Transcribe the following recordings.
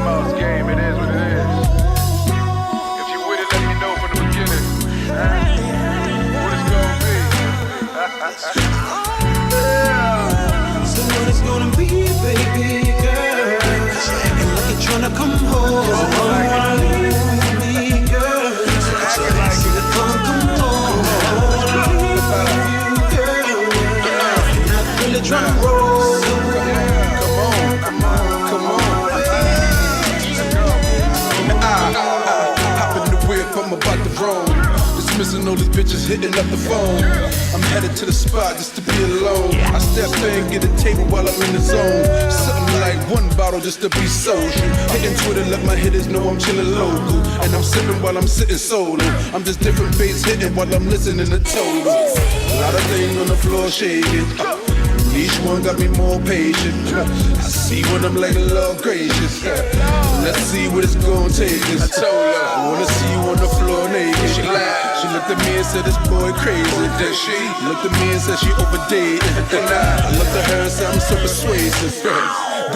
mouse game, it is what it is. If you with it, let me know from the beginning. What it's gonna be. Yeah. So what it's gonna be, baby girl? Acting like you're tryna come home. I wanna leave with me, girl. Acting like you come home. I wanna leave with you, girl. Not really tryna roll. I'm about to roam, dismissing all these bitches hitting up the phone. I'm headed to the spot just to be alone. I step in, get a table while I'm in the zone. Something like one bottle just to be social. Hitting Twitter, let my hitters know I'm chilling local. And I'm sipping while I'm sitting solo. I'm just different bass hitting while I'm listening to total. A lot of things on the floor shaking. Each one got me more patient. I see when I'm like, Lord gracious. Let's see what it's gonna take us. I told her, I wanna see you on the floor naked. She laughed. She looked at me and said, this boy crazy. Then she looked at me and said she overdated. Then I looked at her and said, I'm so persuasive.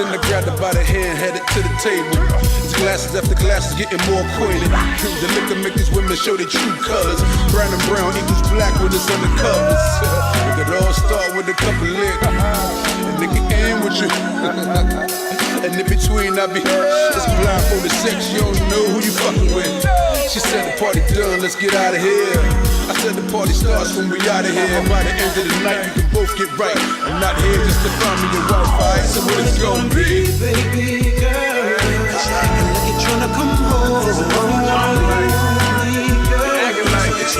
Then I grabbed her by the hand, headed to the table. It's glasses after glasses, getting more acquainted. The liquor make these women show their true colors. Brown and brown equals black when it's undercovers. It could all start with a couple licks, and they can end with you. And in between I be it's blindfolded sex, you don't know who you fucking with. She said the party done, let's get out of here. I said the party starts when we out of here. By the end of the night we can both get right. I'm not here just to find me your Wi-Fi. So what it's gonna be, baby girl? Acting like you're tryna come home. Acting like it's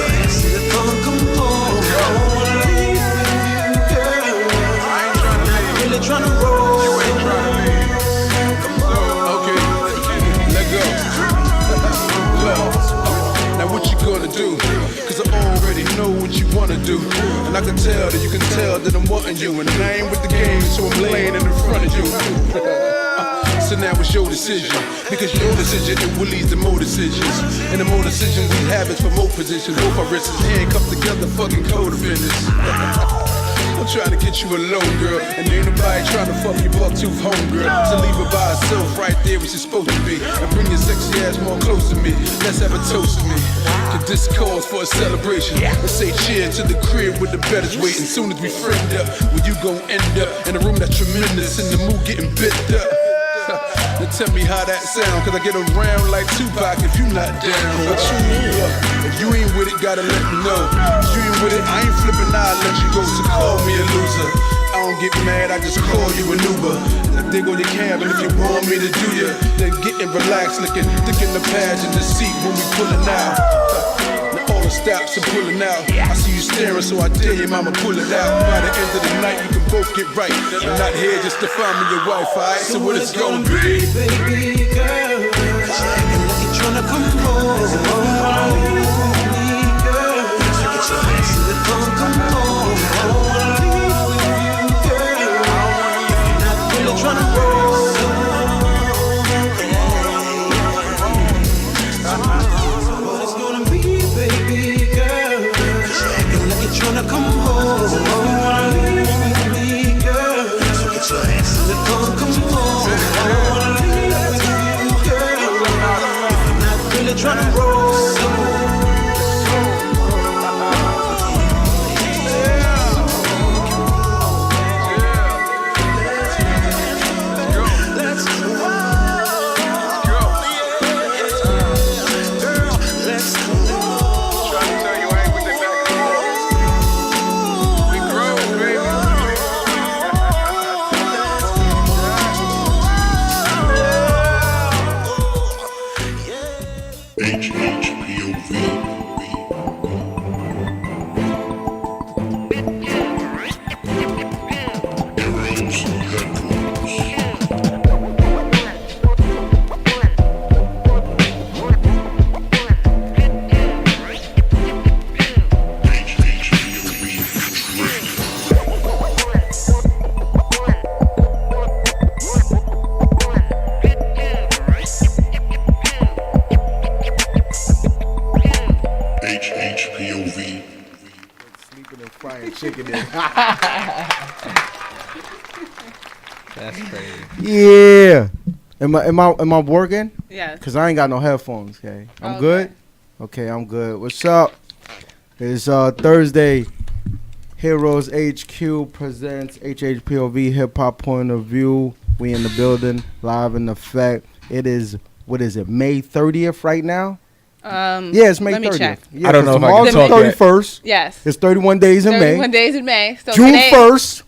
come home. I wanna leave with you, girl. I ain't tryna leave. I'm really tryna roll. You ain't tryna leave. okay, let go. Now what you gonna do? Cause I already know what you wanna do. And I can tell that you can tell that I'm wanting you. And I ain't with the game, so I'm laying in front of you. So now it's your decision. Because your decision, it will lead to more decisions. And the more decisions we have is for more positions. Both our wrists handcuffed together, fucking co-defenders. I'm trying to get you alone, girl. And ain't nobody trying to fuck your buck-tooth home, girl. So leave her by herself right there where she's supposed to be. And bring your sexy ass more close to me. Let's have a toast to me. Cause this calls for a celebration. Let's say cheer to the crib with the betters waiting. Soon as we friend up, where you gon' end up in a room that's tremendous. In the mood getting bit up. Now tell me how that sound, cause I get around like Tupac if you not down. But if you ain't with it, gotta let me know. If you ain't with it, I ain't flipping, I'll let you go. So call me a loser. I don't get mad, I just call you an Uber. I dig on your cab, and if you want me to do ya, then get and relax, looking thick in the pads in the seat when we pulling out. Now all the stops and pulling out. I see you staring, so I dare you, mama, pull it out. By the end of the night, we can both get right. I'm not here just to find me your Wi-Fi. So what it's gonna be, baby girl? Acting like you're tryna come home. I wanna leave with me, girl. Get your hands to the phone, come home. I wanna leave with you, girl. Not really tryna roll. What it's gonna be, baby girl? Acting like you're tryna come home. I wanna leave with me, girl. Get your hands to the phone, come home. I wanna leave with you, girl. Not really tryna roll. HHPOV. Sleeping and frying chicken in. That's crazy. Yeah. Am I working? Yes. Cause I ain't got no headphones. Okay, I'm Okay. good. Okay, I'm good. What's up? It's Thursday. Heroes HQ presents HHPOV Hip Hop Point of View. We in the building, live in effect. It is, what is it, May 30th right now? Yeah, it's May 30th. Let me check. Yeah, I don't know if I can tomorrow's talk yet. 31st. Yes. It's 31 days in 31 May. days in May. So June today, 1st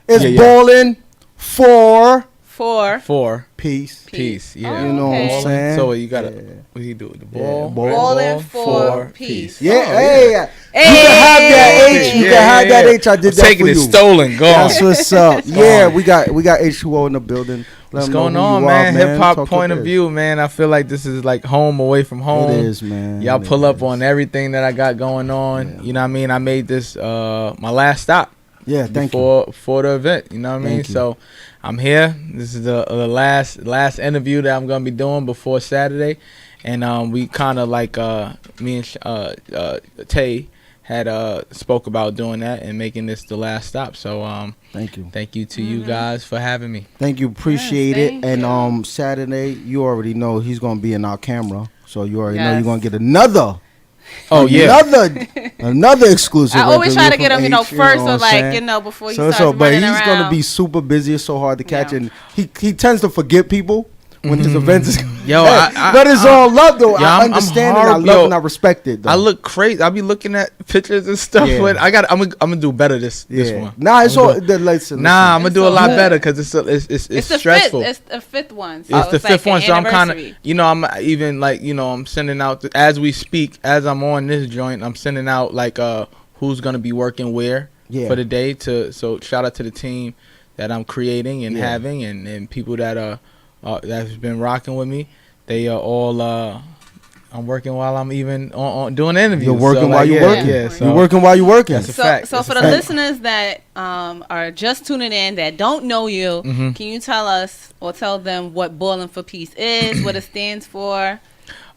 is Yeah. balling for 4 peace. peace. Yeah. Oh, You know what I'm okay. saying? So you gotta Yeah. what do you do? The ball. ball. Ballin' for peace. Yeah, Oh, hey, you can have that H. You can have that H. I did I'm that taking for it you. stolen. Gone. That's what's up. Yeah, we got H2O in the building. Let What's 'em know going who on, you are, man? Hip hop Talk point to of this. view, man. I feel like this is like home away from home. It is, man. Y'all It pull up is. on everything that I got going on. Yeah. You know what I mean? I made this my last stop Yeah, thank you. before the event. You know what I mean? Thank you. So I'm here. This is the last interview that I'm gonna be doing before Saturday, and we kind of like me and Tay had spoke about doing that and making this the last stop. So Thank you. thank you to you guys for having me. Thank you. Appreciate Yes, it. thank And you. Saturday, you already know he's gonna be in our camera, so you already know Yes. you're gonna get another. Oh yeah. Another exclusive. I always try to interview get him, from you know, H, first, what so I'm like, saying? you know, before he So starts but running he's around. gonna be super busy. It's so hard to catch, Yeah. and he tends to forget people when his events is. Yo, but it's all love though. Yeah, I I'm understand it. I horrible. love Yo, and I respect it. Though. I look crazy. I be looking at pictures and stuff. Yeah. But I'm gonna do better this one. Nah, it's I'ma all. do- Listen, Nah, I'm gonna do a lot Yeah. better because it's it's the stressful. fifth. It's the fifth one. So It's the like fifth an one, so I'm kind of, anniversary. I'm even like, I'm sending out as we speak, as I'm on this joint, I'm sending out like who's gonna be working where for the day. So shout out to the team that I'm creating and having, and people that that's been rocking with me. They are all. I'm working while I'm even on doing interviews. You're working So, while like, you're yeah, working. Yeah, so You're working while you're working. That's a fact. So That's for a the fact. listeners that are just tuning in that don't know you, Mm-hmm. can you tell us or tell them what Ballin' for Peace is, what it stands for?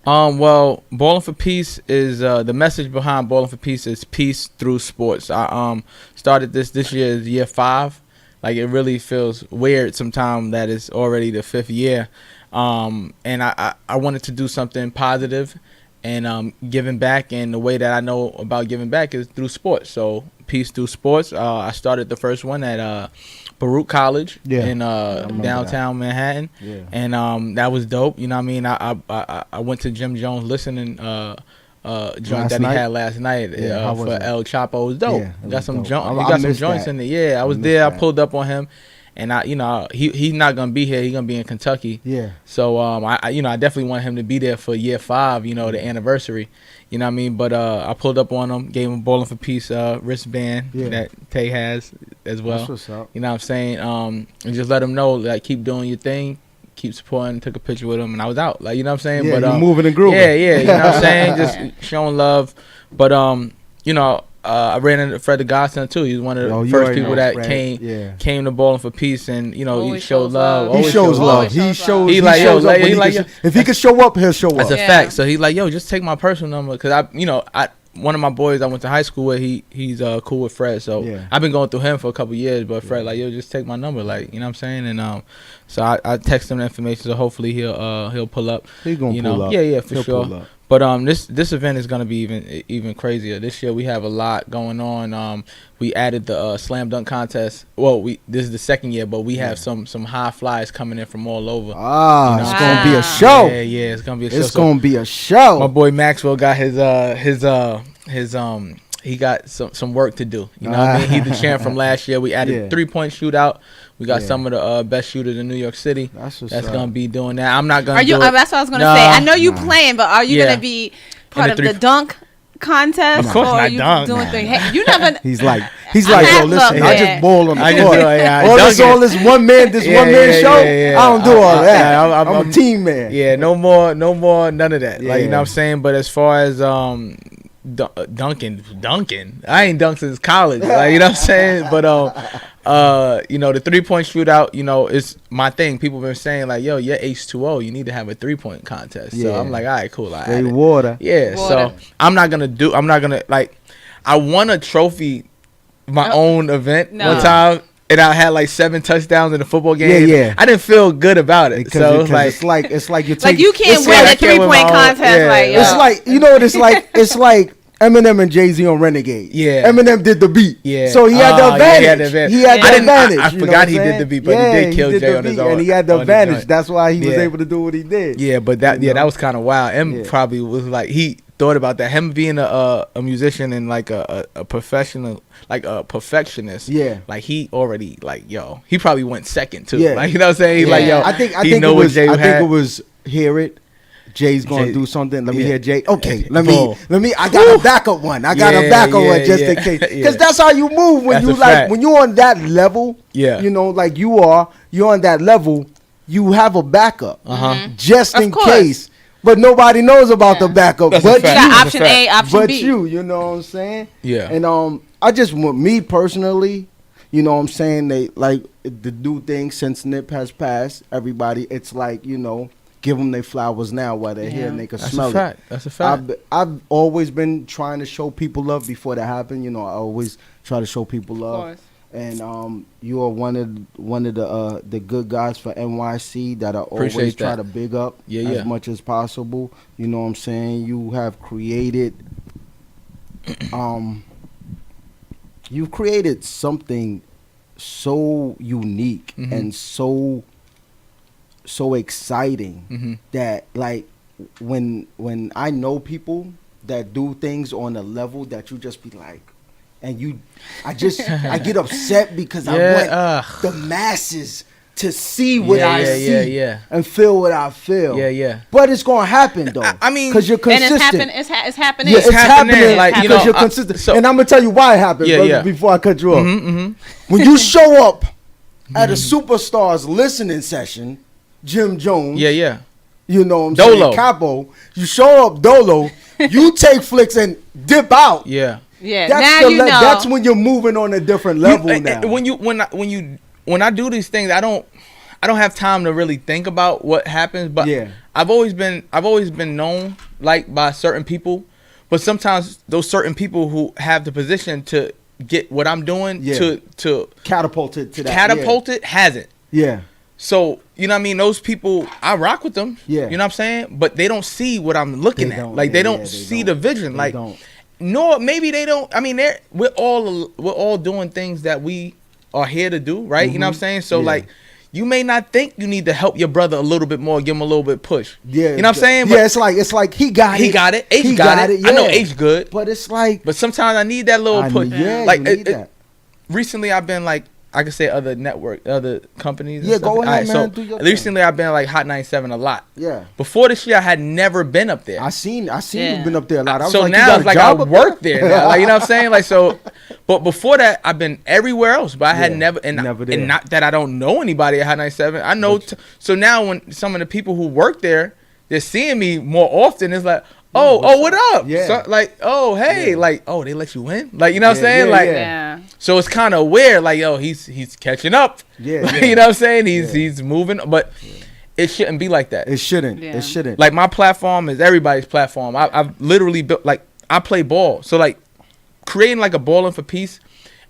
Well, Ballin' for Peace is the message behind Ballin' for Peace is peace through sports. I started this year is year 5. Like it really feels weird sometimes that it's already the 5th year. And I wanted to do something positive and giving back, and the way that I know about giving back is through sports. So peace through sports. I started the first one at Baruch College in downtown Manhattan. Yeah. And that was dope. You know what I mean? I went to Jim Jones listening joint Last that night? he had last night Yeah, how was for it? El Chapo. It was dope. Yeah, it got was some dope. he I got some missed joints that. in there. Yeah, I was missed there. I that. pulled up on him, and he's not gonna be here. He's gonna be in Kentucky. Yeah. So I definitely want him to be there for year 5. The anniversary. You know what I mean? But I pulled up on him, gave him Ballin' for Peace wristband that Tay has as well. That's what's up. You know what I'm saying? And just let him know, like, keep doing your thing, keep supporting. Took a picture with him, and I was out. Like, you know what I'm saying? Yeah, but you moving and grooving. Yeah, you know what I'm saying? Just showing love. But I ran into Fred the Godson too. He's one of the Oh, you first already people know that Fred. came to Ballin' for Peace, and he Always showed shows love. love. He Always shows love. Always He shows shows. love. He He like, yo, shows up like, when he he like, can if he could show up, he'll show That's up. a Yeah. fact. So he's like, yo, just take my personal number, because one of my boys I went to high school with, he's cool with Fred. So Yeah. I've been going through him for a couple years, but Fred like, yo, just take my number, like, you know what I'm saying? And so I text him the information, so hopefully he'll pull up. He's gonna pull up. Yeah, for He'll sure. pull up. But this event is gonna be even crazier. This year we have a lot going on. We added the slam dunk contest. Well, this is the second year, but we have some high flies coming in from all over. It's know? gonna be a Wow. show. Yeah, it's gonna be a show. It's So gonna be a show. my boy Maxwell got his he got some work to do. You know what I mean? He's the champ from last year. We added 3-point shootout. We got some of the best shooters in New York City. That's what's That's up. gonna be doing that. I'm not gonna. Are you? do it. That's what I was gonna Nah. say. I know you playing, but are you Yeah. gonna be part In of the the dunk contest? Of course or not are you dunk. doing Nah. Hey, you never. He's like, I yo, have listen, looked I at- just ball on the I just court. do it, yeah, all dunk this one man show. yeah. I don't do all that. Yeah, I'm a team man. Yeah, no more, none of that. Like, you Yeah. know what I'm saying? But as far as dunking, I ain't dunked since college. Like, you know what I'm saying? But the 3-point shootout, is my thing. People been saying like, yo, you're H2O, you need to have a 3-point contest. So Yeah. I'm like, all right, cool. I Straight add it. water. Yeah, Water. so I'm not gonna like, I won a trophy my own event No. one time and I had like 7 touchdowns in a football game. Yeah. I didn't feel good about it. Because So it's like you take, Like you can't it's win like, a 3-point contest. Like yo. it's like, you know what it's like? It's like Eminem and Jay-Z on Renegade. Yeah. Eminem did the beat. Yeah. So he had the advantage. He had I the didn't- advantage. I you know forgot what he I'm did saying? the beat, but he did kill did Jay the on his beat, own- and he had the on the advantage. joint. That's why he was Yeah. able to do what he did. Yeah, but that You know? that was kind of wild. Yeah. Probably was like he thought about that. Him being a musician and like a professional, like a perfectionist. Yeah. Like he already like yo. He probably went second too. Yeah. Like you know what I'm saying. He like yo. I think he it know what was. Jay I think had. it was hear it. Jay's gonna Jay- do something. Let me yeah. hear Jay. Okay, Boom. let me. I got a backup one. I got a backup one just in case. Yeah. Because that's how you move when That's you a like fact. when you're on that level. Yeah. You know, like you're on that level. You have a backup just Of in course. case. But nobody knows about the backup. That's a But fact. You you. got That's a option A, option But B. you know what I'm saying? Yeah. And I just want me personally, you know what I'm saying, they like to do things since Nip has passed. Everybody, it's like, you know, give them their flowers now while they're here and they can That's smell a fact. That's a fact. I've always been trying to show people love before that happened. You know, I always try to show people love. course. And you are one of the good guys for NYC that I always Appreciate try that. to big up Yeah, as yeah. much as possible. You know what I'm saying? You have created you've created something so unique and so exciting that like when I know people that do things on a level that you just be like, and I get upset because I want the masses to see what I see and feel what I feel. Yeah. But it's gonna happen though. I mean, because you're And consistent. it's happening. Yeah, it's happening, happening like, you because know, you're consistent. so- And I'm gonna tell you why it happened, Yeah, brother, yeah. before I cut you off. When you show up at a superstar's listening session, Jim Jones, Yeah. you know what I'm Dolo. saying, Capo, you show up Dolo, you take flicks and dip out. Yeah. Yeah. That's Now the you know. that's when you're moving on a different level now. When I do these things, I don't have time to really think about what happens. But Yeah. I've always been known like by certain people, but sometimes those certain people who have the position to get what I'm doing Yeah. to Catapulted to that. catapult it hasn't. Yeah. So, you know what I mean? Those people, I rock with them. Yeah. You know what I'm saying? But they don't see what I'm looking They at. don't, Like, they yeah, don't they see don't. the vision. They Like, don't. no, maybe they don't. I mean, we're all doing things that we are here to do, right? You know what I'm saying? So, Yeah. like, you may not think you need to help your brother a little bit more, give him a little bit push. Yeah. You know what I'm saying? Yeah, it's like he got it. He got it. H He got it. I know yeah. H good. But it's like But sometimes I need that little push. Yeah, Like, you need that. recently I've been like, I could say other companies. and Yeah, stuff. go ahead, Alright, man, so do your recently I've been like Hot 97 a lot. Yeah. Before this year, I had never been up there. I seen Yeah. you've been up there a lot. I was So like, now you got it's a like I job up work there now. Like, you know what I'm saying? Like, so, but before that, I've been everywhere else. But I had Yeah, never, never there. and not that I don't know anybody at Hot 97. I know. So now when some of the people who work there, they're seeing me more often. It's like, oh, what up? Yeah. So, like, oh, hey, Yeah. like, oh, they let you in? Like, you know what I'm Yeah, saying? yeah, Like, yeah. Yeah. so it's kind of weird. Like, yo, he's catching up. Yeah, Like, yeah. you know what I'm saying? He's moving, but it shouldn't be like that. It shouldn't. Yeah. It shouldn't. Like, my platform is everybody's platform. I've literally built, like, I play ball. So, like, creating, like, a Ballin' for Peace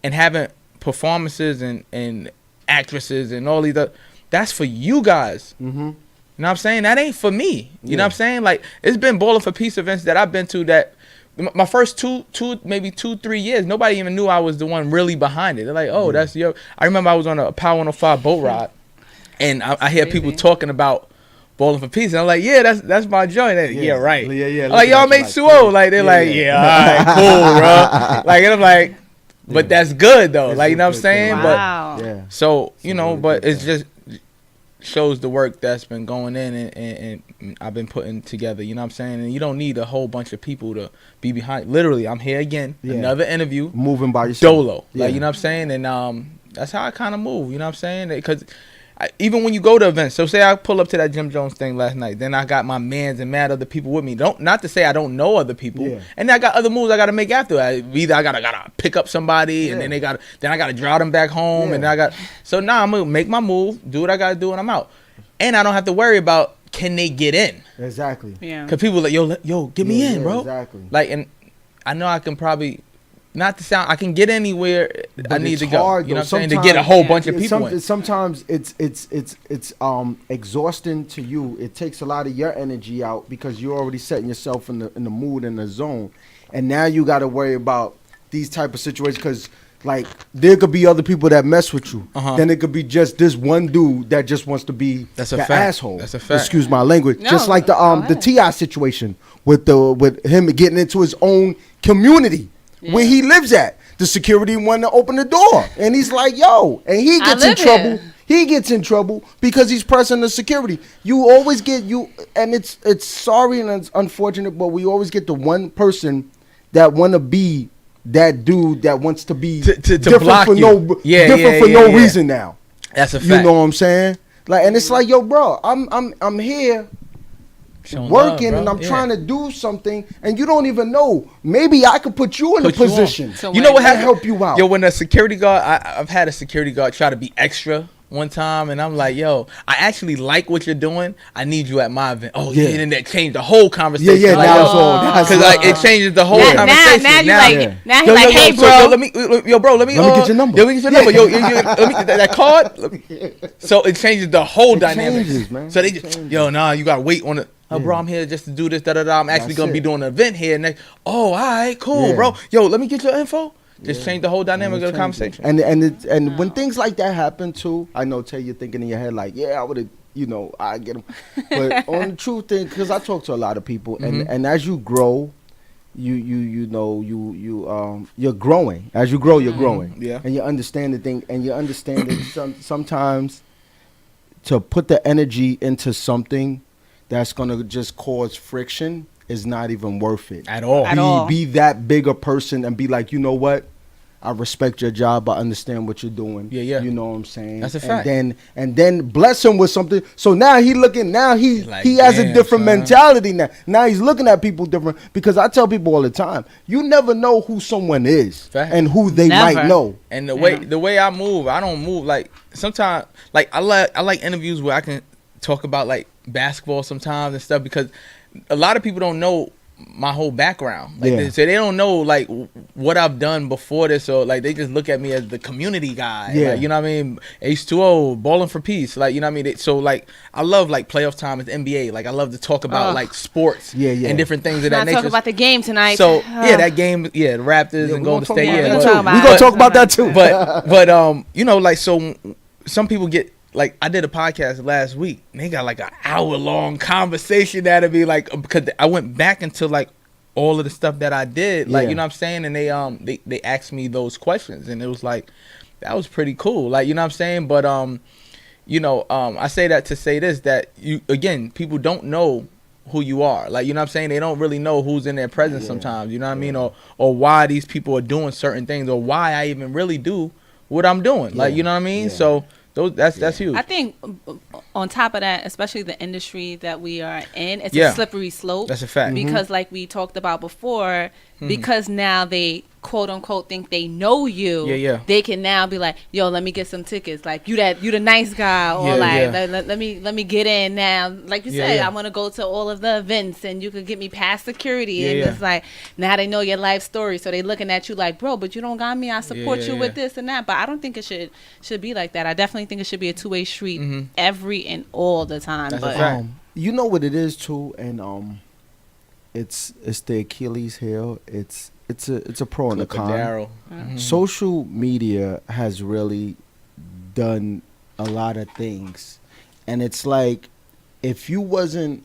and having performances and actresses and all these other, that's for you guys. Mm-hmm. You know what I'm saying? That ain't for me. You know what I'm saying? Like, it's been Ballin' for Peace events that I've been to that my first maybe 2-3 years, nobody even knew I was the one really behind it. They're like, oh, that's your. I remember I was on a Power 105 boat ride, and I hear people talking about Ballin' for Peace, and I'm like, yeah, that's my joint. They're, yeah, right. Yeah. I'm like, y'all make suo. Like, they're like, yeah, all right, cool, bro. Like, and I'm like, but that's good though. Like, you know what I'm saying? Wow. Yeah. So, you know, really but good it's just shows the work that's been going in and I've been putting together, you know what I'm saying? And you don't need a whole bunch of people to be behind. Literally, I'm here again, another interview, Moving by yourself. Dolo. Yeah. Like, you know what I'm saying? And that's how I kind of move, you know what I'm saying? Because even when you go to events, so say I pull up to that Jim Jones thing last night, then I got my mans and mad other people with me. Not to say I don't know other people, and I got other moves I got to make after. Either I gotta pick up somebody, and then I gotta drive them back home, and then so now I'm gonna make my move, do what I gotta do, and I'm out, and I don't have to worry about can they get in. Exactly. Yeah. Cause people like yo get me in, bro. Exactly. Like, and I know I can probably not to sound, I can get anywhere I But need it's to go. hard, You know though. what I'm saying? To get a whole bunch of Yeah, people in. sometimes it's exhausting to you. It takes a lot of your energy out because you're already setting yourself in the mood and the zone, and now you got to worry about these type of situations because like there could be other people that mess with you. Then it could be just this one dude that just wants to be That's a the fact. asshole. That's a fact. Excuse my language. No, just like go the ahead. T.I. situation with him getting into his own community where he lives at. The security wanted to open the door, and he's like, "Yo," and he I gets in live trouble. here. He gets in trouble because he's pressing the security. You always get and it's sorry and it's unfortunate, but we always get the one person that want to be that dude that wants to be To different block for you. no Yeah, different yeah, for yeah, no yeah. reason now. That's a fact. You know what I'm saying? Like, and it's like, yo, bro, I'm here Showing working love, and bro. I'm Yeah. trying to do something, and you don't even know. Maybe I could put you in a Put you on. position. So You know what and happened? help you out. Yo, when a security guard, I've had a security guard try to be extra one time, and I'm like, yo, I actually like what you're doing. I need you at my event. Oh, yeah. Yeah. And that changed the whole conversation. Yeah, Like, now yo, it's all. That's Because like it changes the whole conversation. Now you Yeah. like, now he Yo, like, yo, hey, so, bro. yo, let me get your number. Yo, let me get your number. Yo, let me that card. Let me- So it changes the whole dynamic. changes, man. So they It just, changes. yo, nah, you gotta wait on it. Oh, Yeah. bro, I'm here just to do this. I'm actually That's gonna be it. doing an event here. Next. Oh, all right, cool, Yeah. bro. Yo, let me get your info. Just change the whole dynamic And of the conversation. And when things like that happen too, I know Tay, you're thinking in your head like, yeah, I would have, I get them. But on the true thing, because I talk to a lot of people, and as you grow, you're growing. As you grow, you're growing. Yeah. And you understand the thing, and you understand that sometimes to put the energy into something that's gonna just cause friction is not even worth it. At all. At all. Be that bigger person and be like, you know what? I respect your job. I understand what you're doing. Yeah, yeah. You know what I'm saying? That's a fact. And then bless him with something. So now he Like, he has a damn, different son. mentality now. Now he's looking at people different because I tell people all the time, you never know who someone is Fact. and who they Never. might know. And the way I move, I don't move like sometimes. Like I like interviews where I can talk about like basketball sometimes and stuff because a lot of people don't know my whole background. Like Yeah. so they don't know like what I've done before this, or like they just look at me as the community guy. Yeah. Like, you know what I mean? H2O, balling for peace. Like, you know what I mean? So like I love like playoff time at the NBA. Like I love to talk about like sports Yeah, yeah. and different things of that Not nature. talk about the game tonight. So yeah, that game, the Raptors and Golden State. about Yeah, that but- too. We're gonna talk about that too. but like so some people get like I did a podcast last week and they got like an hour-long conversation out of me like because I went back into like all of the stuff that I did like Yeah. you know what I'm saying, and they asked me those questions and it was like that was pretty cool, like, you know what I'm saying. But I say that to say this, that you again, people don't know who you are, like, you know what I'm saying. They don't really know who's in their presence sometimes, you know what I mean, or why these people are doing certain things or why I even really do what I'm doing, like, you know what I mean. Yeah. So that's huge. I think on top of that, especially the industry that we are in, it's Yeah. a slippery slope. That's a fact. Because like we talked about before, because now they quote unquote think they know you. Yeah, yeah. They can now be like, yo, let me get some tickets. Like you the nice guy, or Yeah, like yeah. let me get in now. Like you Yeah, said, yeah. I'm gonna go to all of the events and you could get me past security. Yeah, and yeah. it's like now they know your life story, so they looking at you like, bro, but you don't got me. I support you with this and that. But I don't think it should be like that. I definitely think it should be a two-way street every and all the time. That's a but fact. You know what it is too, and it's the Achilles heel. It's a pro and a Clip of con. Darryl. Social media has really done a lot of things, and it's like if you wasn't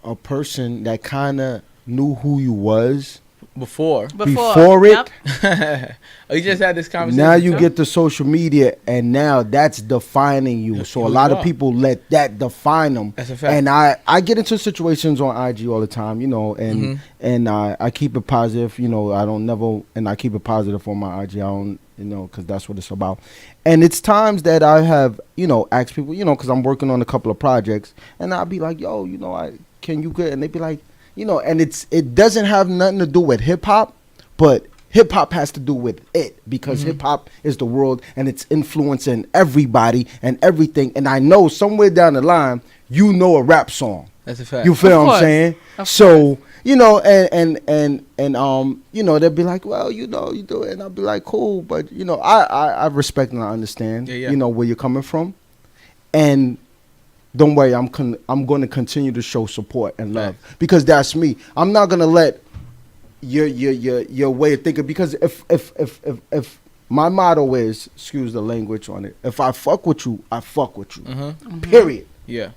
a person that kind of knew who you was Before before it, Yep. we just had this conversation. now you too. get the social media, and now that's defining you. So a Who lot you of are. people let that define them. That's a fact. And I get into situations on IG all the time, and I keep it positive. I keep it positive on my IG. I don't, because that's what it's about. And it's times that I have, asked people, because I'm working on a couple of projects, and I'll be like, yo, can you get? And they be like, and it doesn't have nothing to do with hip hop, but hip hop has to do with it because hip hop is the world and it's influencing everybody and everything. And I know somewhere down the line, a rap song. That's a fact. You feel Of what I'm course. saying? Of So you know, and you know, they'll be like, well, you know, you do it, and I'll be like, cool, but you know, I respect and I understand, you know, where you're coming from, and don't worry, I'm going to continue to show support and love because that's me. I'm not gonna let your way of thinking, because if my motto is, excuse the language on it, if I fuck with you, I fuck with you. Period. Yeah.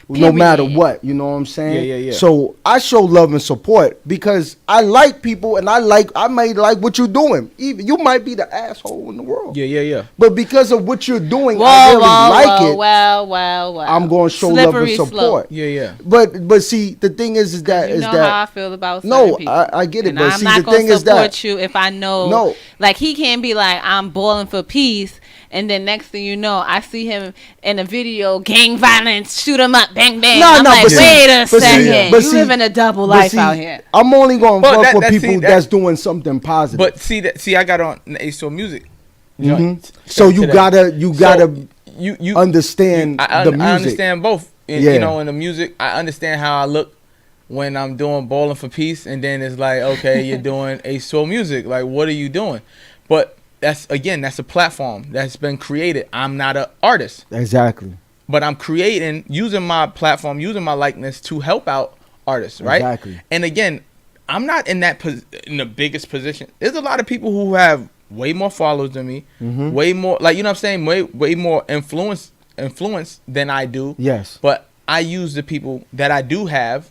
No matter what, you know what I'm saying? Yeah. So I show love and support because I like people, and I might like what you're doing. Even you might be the asshole in the world. Yeah. But because of what you're doing, I really like it. Well. I'm going to show love and support. Yeah. But see, the thing is that you know how I feel about certain people. I get it. And but I'm see, not the gonna thing is that support you if I know. Like, he can't be like, I'm balling for peace, and then next thing you know, I see him in a video, gang violence, shoot him up, bang bang. I'm like, wait a second, you living a double life out here. I'm only gonna fuck with people that's doing something positive. But see, I got on the ASO music. So you gotta you understand the music. I understand both. You know, in the music, I understand how I look when I'm doing Ballin' for Peace, and then it's like, okay, you're doing ASO music. Like, what are you doing? But that's a platform that's been created. I'm not an artist. Exactly. But I'm creating, using my platform, using my likeness to help out artists, right? Exactly. And again, I'm not in the biggest position. There's a lot of people who have way more followers than me, way more, like, you know what I'm saying, way more influence than I do. Yes. But I use the people that I do have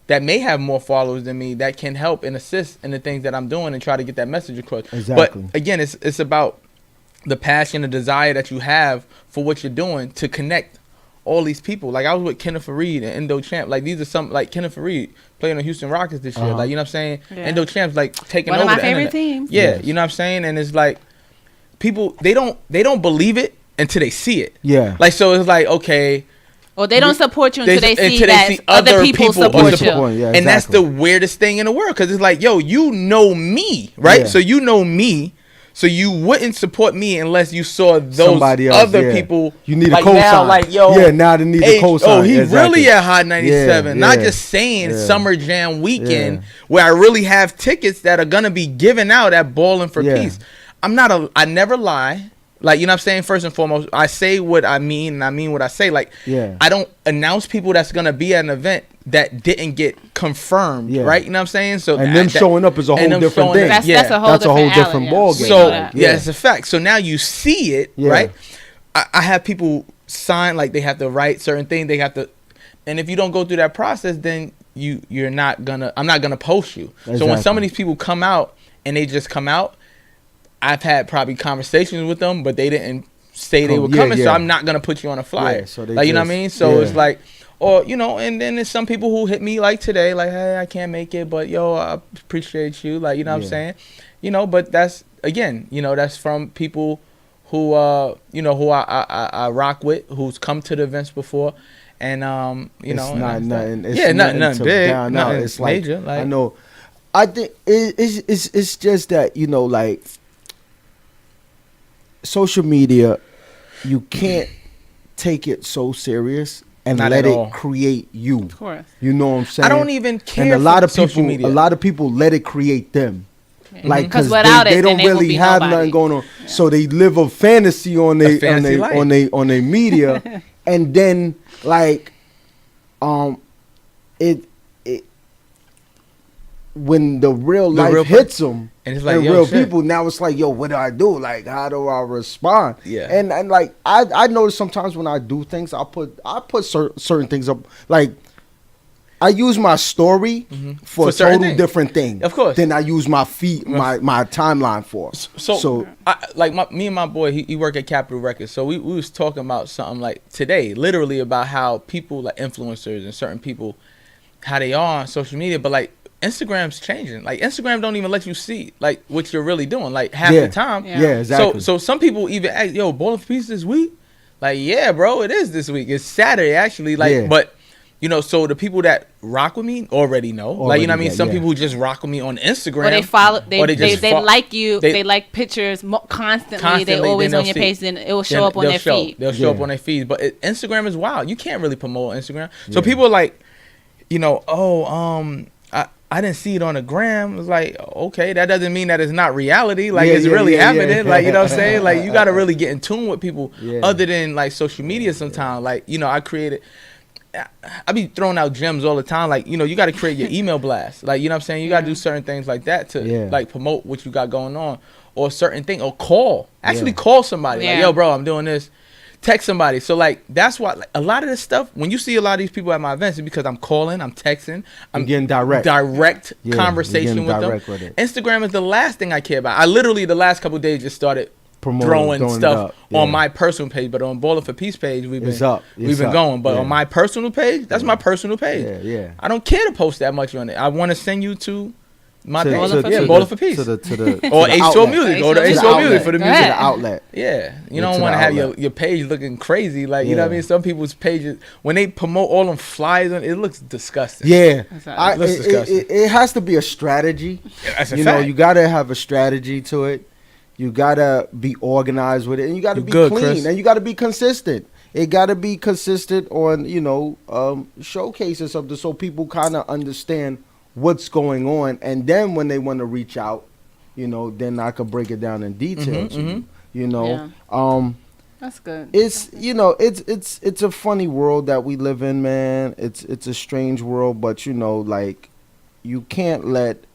that may have more followers than me that can help and assist in the things that I'm doing and try to get that message across. Exactly. But again, it's about the passion, the desire that you have for what you're doing to connect all these people. Like, I was with Kenneth Fareed and Endo Champ. Like, these are some, like, Kenneth Fareed playing the Houston Rockets this year. Like, you know what I'm saying? Yeah. Endo Champ's like taking over one of my the favorite internet. teams. Yeah, you know what I'm saying? And it's like, people, they don't believe it until they see it. Yeah. Like, so it's like, okay, or they don't support you until they see that other people support you. Yeah, exactly. And that's the weirdest thing in the world, because it's like, yo, you know me, right? Yeah. So you know me, so you wouldn't support me unless you saw those other people. You need like a cosign. Now, like, yo, now they need a cosign. Oh, he really at Hot 97. Yeah, Not just saying Summer Jam weekend where I really have tickets that are gonna be given out at Ballin' for Peace. I never lie. Like, you know what I'm saying? First and foremost, I say what I mean, and I mean what I say. Like, I don't announce people that's going to be at an event that didn't get confirmed, right? You know what I'm saying? So and them showing up is a whole different thing. That's a whole different ball game. So, it's a fact. So now you see it, right? I have people sign, like, they have to write certain things. They have to, and if you don't go through that process, then I'm not going to post you. Exactly. So when some of these people come out and they just come out, I've had probably conversations with them, but they didn't say they were coming, so I'm not gonna put you on a flyer. So like, you know what I mean? So it's like, or, you know, and then there's some people who hit me like today, like, hey, I can't make it, but yo, I appreciate you, like, you know what I'm saying? You know, but that's, again, you know, that's from people who you know, who I rock with, who's come to the events before, and you know, nothing big, nothing it's like, major. Like, I know, I think it's just that, you know, like, social media, you can't take it so serious and let it create you. Of course. You know what I'm saying? I don't even care. And a lot of social media. A lot of people let it create them. Like, because they don't really have nothing going on, so they live a fantasy on their media, and then like, it when the real life hits them. And it's like, real people, now it's like, yo, what do I do? Like, how do I respond? Yeah. And like, I notice sometimes when I do things, I put certain things up. Like, I use my story for a total different thing. Of course. Than I use my feed, my timeline for. So me and my boy, he work at Capitol Records. So we was talking about something like today, literally about how people, like influencers and certain people, how they are on social media, but like, Instagram's changing. Like, Instagram don't even let you see like what you're really doing, like, half the time. Yeah, exactly. So some people even ask, yo, Ballin' for Peace this week? Like, yeah, bro, it is this week. It's Saturday, actually. Like, but, you know, so the people that rock with me already know. Like, you know what I mean? Some people who just rock with me on Instagram. Or they follow, they like you, they like pictures constantly. They always on your page, and it will show up on their feed. They'll show up on their feed. But Instagram is wild. You can't really promote Instagram. So people are like, you know, I didn't see it on the gram. It's like, okay, that doesn't mean that it's not reality. Like, it's really happening. Like, you know what I'm saying? Like, you got to really get in tune with people other than, like, social media sometimes. Like, you know, I be throwing out gems all the time. Like, you know, you got to create your email blast. Like, you know what I'm saying? You got to do certain things like that to, like, promote what you got going on. Or a certain thing. Or call. Actually call somebody. Like, yo, bro, I'm doing this. Text somebody. So, like, that's why, like, a lot of this stuff, when you see a lot of these people at my events, it's because I'm calling, I'm texting, I'm getting direct conversation with them. Instagram is the last thing I care about. I literally, the last couple of days, just started throwing stuff on my personal page, but on Ballin' for Peace page, we've been going. But on my personal page, that's my personal page. I don't care to post that much on it. I want to send you to my Ballin' for Peace. Or H2O Music. Go to H2O Music for the music outlet. Yeah. You don't want to have your page looking crazy. Like, you know what I mean? Some people's pages, when they promote all them flyers, it looks disgusting. Yeah. It has to be a strategy. That's a fact. Know, you got to have a strategy to it. You got to be organized with it. And you got to be clean. Chris. And you got to be consistent. It got to be consistent on, you know, showcasing something so people kind of understand what's going on, and then when they want to reach out, you know, then I could break it down in detail to you. You know, that's good. It's you know, it's a funny world that we live in, man. It's a strange world, but you know, like you can't let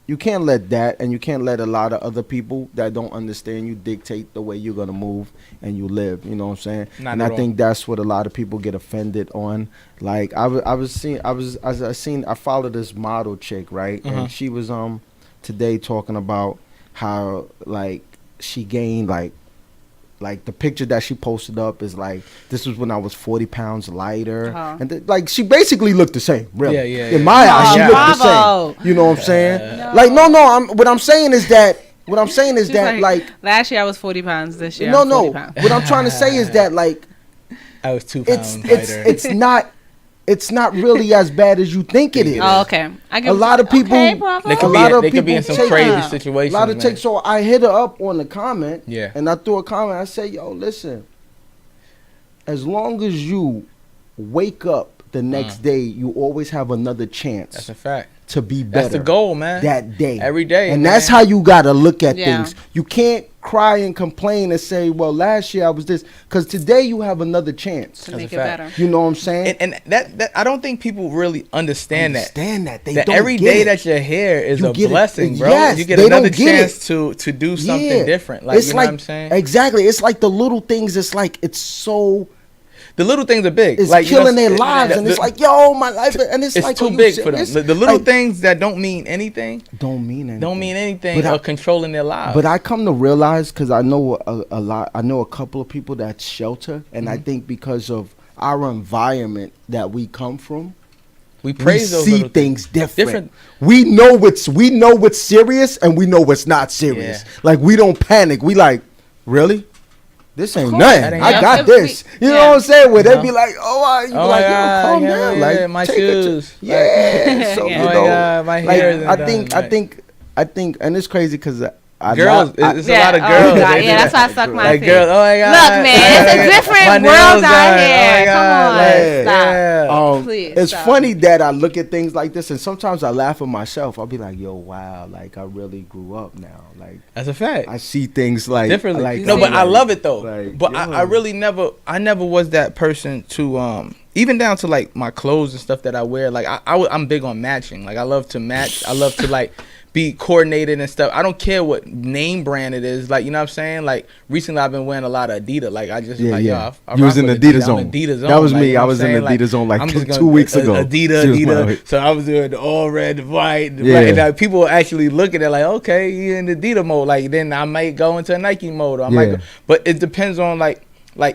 that, and you can't let a lot of other people that don't understand you dictate the way you're gonna move and you live. You know what I'm saying? I think that's what a lot of people get offended on. Like I followed this model chick, right? And she was today talking about how like she gained like the picture that she posted up is like, this was when I was 40 pounds lighter. And like, she basically looked the same, really. In my eyes, she looked the same. You know what I'm saying? No. Like, what I'm saying is that, like, last year I was 40 pounds, this year I'm 40 pounds. What I'm trying to say is that, like, I was 2 pounds lighter. It's not really as bad as you think it is. Oh, okay. A lot of people, they could be in some crazy situations. A lot of takes. So I hit her up on the comment. Yeah. And I threw a comment. I said, yo, listen, as long as you wake up the next day, you always have another chance. That's a fact. To be better. That's the goal, man. That day. Every day. And that's how you got to look at things. You can't cry and complain and say, well, last year I was this. Because today you have another chance. To make it better. You know what I'm saying? And that I don't think people really understand that. They that don't every get day it. that you're here is a blessing, bro. Yes, you get another chance to do something different. Like, it's you know what I'm saying? Exactly. It's like the little things. It's like, it's so... The little things are big. It's like, killing their lives, and it's like, yo, my life, and it's like, too big for them. The little things that don't mean anything don't mean anything. But are controlling their lives. But I come to realize, because I know a lot, I know a couple of people that shelter, and I think because of our environment that we come from, we praise see things different. We know what's serious, and we know what's not serious. Like, we don't panic. We like, really? This ain't nothing. I got this. You know what I'm saying? Where they be like, calm down. Like, my shoes. So, you know, my hair. I think, and it's crazy because it's a lot of girls. That's why I suck my feet. Girls, oh my God. Look, man, it's a different world out here. Come on, stop. Please, it's funny that I look at things like this, and sometimes I laugh at myself. I'll be like, yo, wow, like I really grew up now. Like, that's a fact. I see things like differently. Like, but I love it though. Like, but I really never was that person to even down to like my clothes and stuff that I wear. Like I'm big on matching. Like I love to match. I love to like be coordinated and stuff. I don't care what name brand it is. Like, you know what I'm saying? Like recently I've been wearing a lot of Adidas. Like I just I you was in the Adidas zone. That was me. I was in the Adidas zone like 2 weeks ago. Adidas. So I was doing the all red, the white, the black. And people actually look at it like, okay, you're in the Adidas mode. Like then I might go into a Nike mode. Or I might go, but it depends on like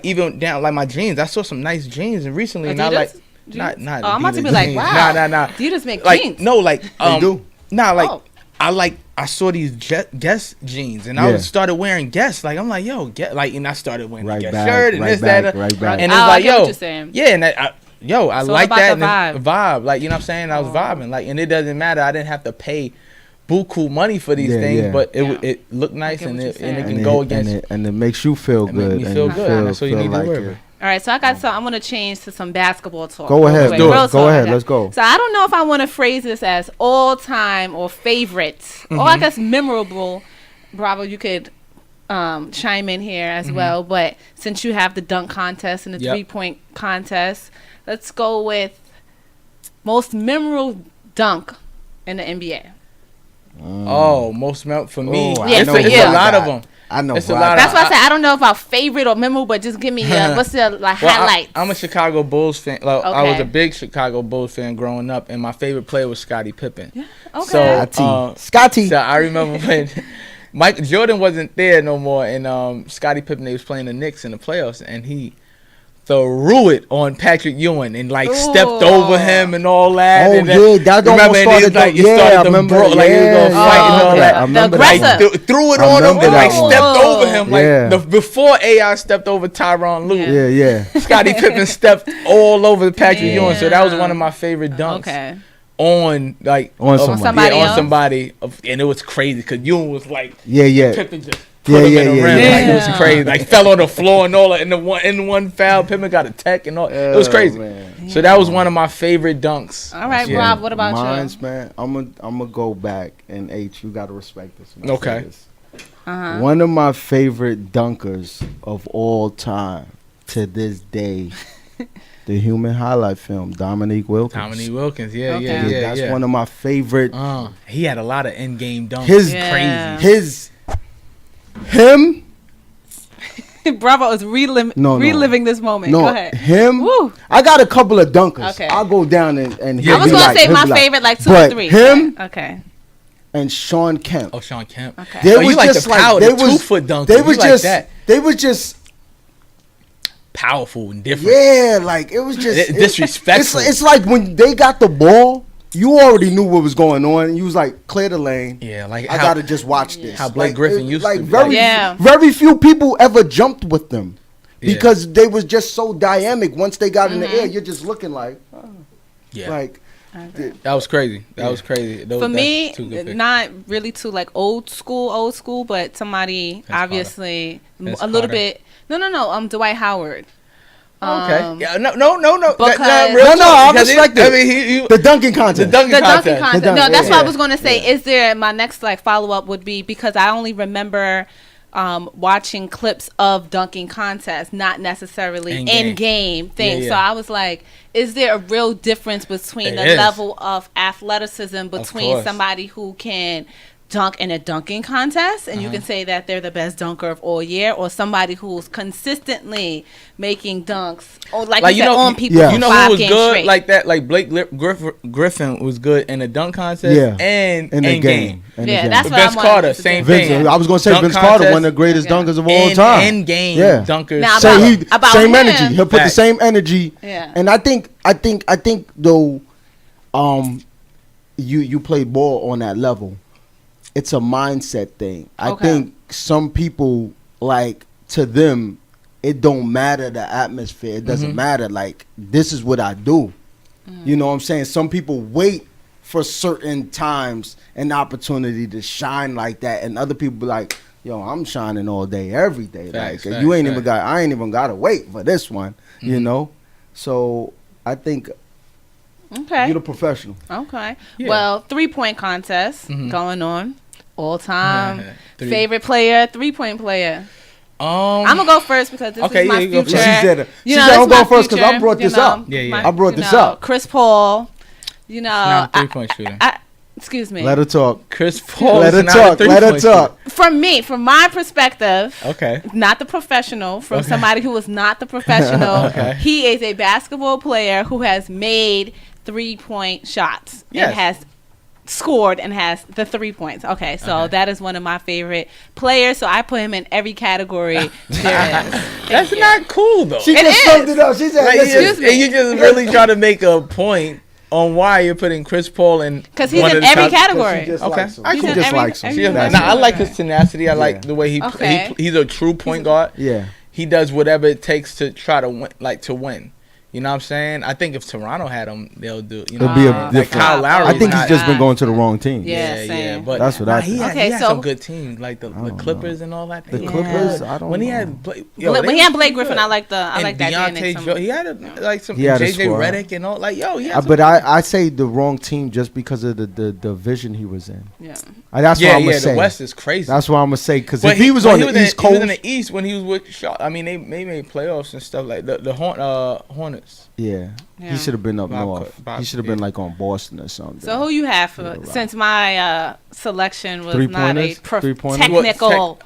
even down like my jeans. I saw some nice jeans and recently Adidas? not not I'm about to be like, wow. Nah. Adidas make like, jeans. No, like they do. Nah, like I saw these Guess jeans and I started wearing Guess. Like I'm like, yo, Guess, like, and I started wearing the Guess shirt and this, that, and it's like, yo, and I so like that vibe. Like, you know what I'm saying? I was vibing, like, and it doesn't matter. I didn't have to pay buku money for these things, but it looked nice and it can go against and it makes you feel good. Make me feel good. That's what you need to wear. All right, so I got some. I'm gonna change to some basketball talk. Go ahead. Real talk, Go ahead. okay. Let's go. So I don't know if I want to phrase this as all time or favorite, or I guess memorable. Bravo, you could chime in here as well. But since you have the dunk contest and the 3-point contest, let's go with most memorable dunk in the NBA. Oh, most memorable for me. Yeah, it's for a you. lot of them. I know. It's a lot. That's why I said I don't know about favorite or memorable, but just give me what's the highlights. I'm a Chicago Bulls fan. Like, I Okay. was a big Chicago Bulls fan growing up, and my favorite player was Scottie Pippen. Yeah. Okay. So, Scotty. So I remember when Mike Jordan wasn't there no more, and Scottie Pippen, they was playing the Knicks in the playoffs, and he threw it on Patrick Ewing and stepped over him and all that. Oh, and that almost started. I remember. Like he was gonna fight and all that. I remember aggressor. that. Threw it on him and stepped over him before AI stepped over Tyronn Lue. Yeah. Scottie Pippen stepped all over Patrick Ewing, so that was one of my favorite dunks. Okay. On somebody, and it was crazy because Ewing was like, Pippen just put him in the rim. Like, it was crazy. Like fell on the floor and all that. In the one foul, Pippen got a tech and all. It was crazy. So that was one of my favorite dunks. All right, Rob. What about Mine's, man. I'm gonna go back, and H, you gotta respect this. Okay. One of my favorite dunkers of all time to this day. The Human Highlight film, Dominique Wilkins. That's one of my favorite. He had a lot of end game dunks. Crazy. Him. Bravo is reliving this moment. No, go ahead. Him. Woo. I got a couple of dunkers. Okay. I'll go down and I was gonna say my favorite, like 2 or 3. Him. Okay. And Sean Kemp. Oh, Sean Kemp. Okay. They was just like they was 2-foot dunk. They was just powerful and different. Yeah, like it was just disrespectful. It's like when they got the ball, you already knew what was going on. You was like, clear the lane. Yeah, like I gotta just watch this. How Blake Griffin used to. Very few people ever jumped with them because they was just so dynamic. Once they got in the air, you're just looking like, like. That was crazy. For me, not really too like old school, but somebody obviously a little bit. No. Dwight Howard. Okay. Yeah. No. I respect it. I mean, the dunking contest. No, that's what I was going to say. Is there my next follow up would be because I only remember watching clips of dunking contests, not necessarily in game things. So I was like, is there a real difference between the level of athleticism between somebody who can dunk in a dunking contest and you can say that they're the best dunker of all year, or somebody who's consistently making dunks, or like you said, on people you know who was good straight. Like that, like Blake Griffin was good in a dunk contest and in the game. That's what Vince Carter, same thing. I was gonna say Vince Carter, one of the greatest dunkers of all time. End game dunkers. Now, same energy. He'll put the same energy. And I think though, you play ball on that level. It's a mindset thing. I think some people, like, to them, it don't matter the atmosphere. It doesn't matter. Like, this is what I do. You know what I'm saying? Some people wait for certain times and opportunity to shine like that, and other people be like, yo, I'm shining all day, every day. I ain't even got to wait for this one, you know? So I think you're the professional. Okay. Yeah. Well, 3-point contest going on. All time favorite player, 3-point player. I'm gonna go first because this is my future. She said I'm going first because I brought this up. I brought this up. Chris Paul. You know, not a 3-point shooter. Excuse me. Let her talk. Chris Paul. Let her talk. From my perspective, not the professional, from somebody who is not the professional, he is a basketball player who has made 3-point shots. Yes. And has scored and has the 3 points. So that is one of my favorite players. So I put him in every category there is. That's not cool though. She just summed it up. She said, excuse me. You just really try to make a point on why you're putting Chris Paul in, because he's in every category. She just likes him. I like his tenacity. I like the way he's a true point guard. Yeah, he does whatever it takes to try to win, to win. You know what I'm saying? I think if Toronto had him, they'll do. You know, It'll be a like different. Kyle Lowry. I think he's just been going to the wrong team. Yeah, But that's what I think. He had some good teams, like the Clippers and all that. The Clippers, I don't when know. he had when he had Blake Griffin, I like that. Deontay, he had some He had a JJ squad. Redick and all. Like But I say the wrong team just because of the division he was in. Yeah. That's what I'm gonna say. The West is crazy. That's what I'm gonna say because if he was on the East Coast, he was in the East when he was with Shaw. I mean, they made playoffs and stuff like the Hornets. Yeah. He should have been up north. He should have been like on Boston or something. So who you have for since my selection was not a Three-pointers? technical.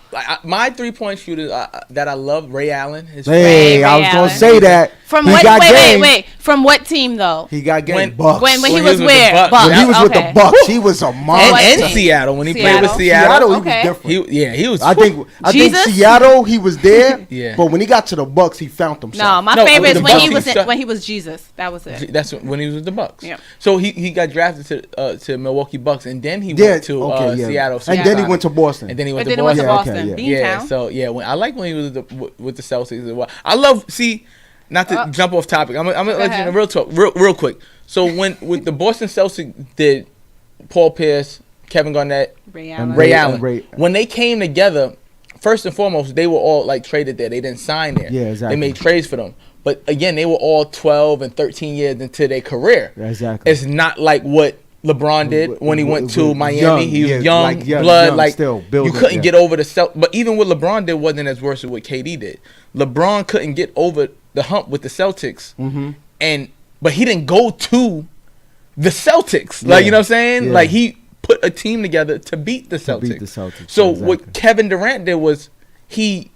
My 3-point shooters that I love, Ray Allen. Hey, I was gonna say that. From he what? got game. Wait. From what team though? He got game. When- Bucks. When he When was where? Bucks. When he was with the Okay. Bucks, he was a monster. and Seattle when he played with Seattle, he Okay. was different. He was. I think Jesus? Seattle, he was there. Yeah. But when he got to the Bucks, he found himself. No, my No, favorite is the when Bucks, he he was shot- when he was Jesus. That was it. That's when he was with the Bucks. Yeah. So he got drafted to Milwaukee Bucks, and then he Yeah, went to Seattle. And then he went to Boston. And then he went And to then he went Boston. to Boston. okay, Yeah, Beantown. so I like when he was with the Celtics as well. I love not to jump off topic. I'm gonna let you know real talk, real quick. So when with the Boston Celtics did Paul Pierce, Kevin Garnett, Ray And Allen. Ray Allen, when they came together, first and foremost, they were all like traded there. They didn't sign there. Yeah, exactly. They made trades for them. But again, they were all 12 and 13 years into their career. Exactly. It's not like what LeBron did when he went to Miami. young, He was yeah, young, like young, blood, young like still you building, couldn't yeah. get over the Celtics. But even what LeBron did wasn't as worse as what KD did. LeBron couldn't get over the hump with the Celtics, but he didn't go to the Celtics. Like, Yeah. you know what I'm saying? Yeah. Like, he put a team together to beat the Celtics. beat the Celtics, So exactly. what Kevin Durant did was he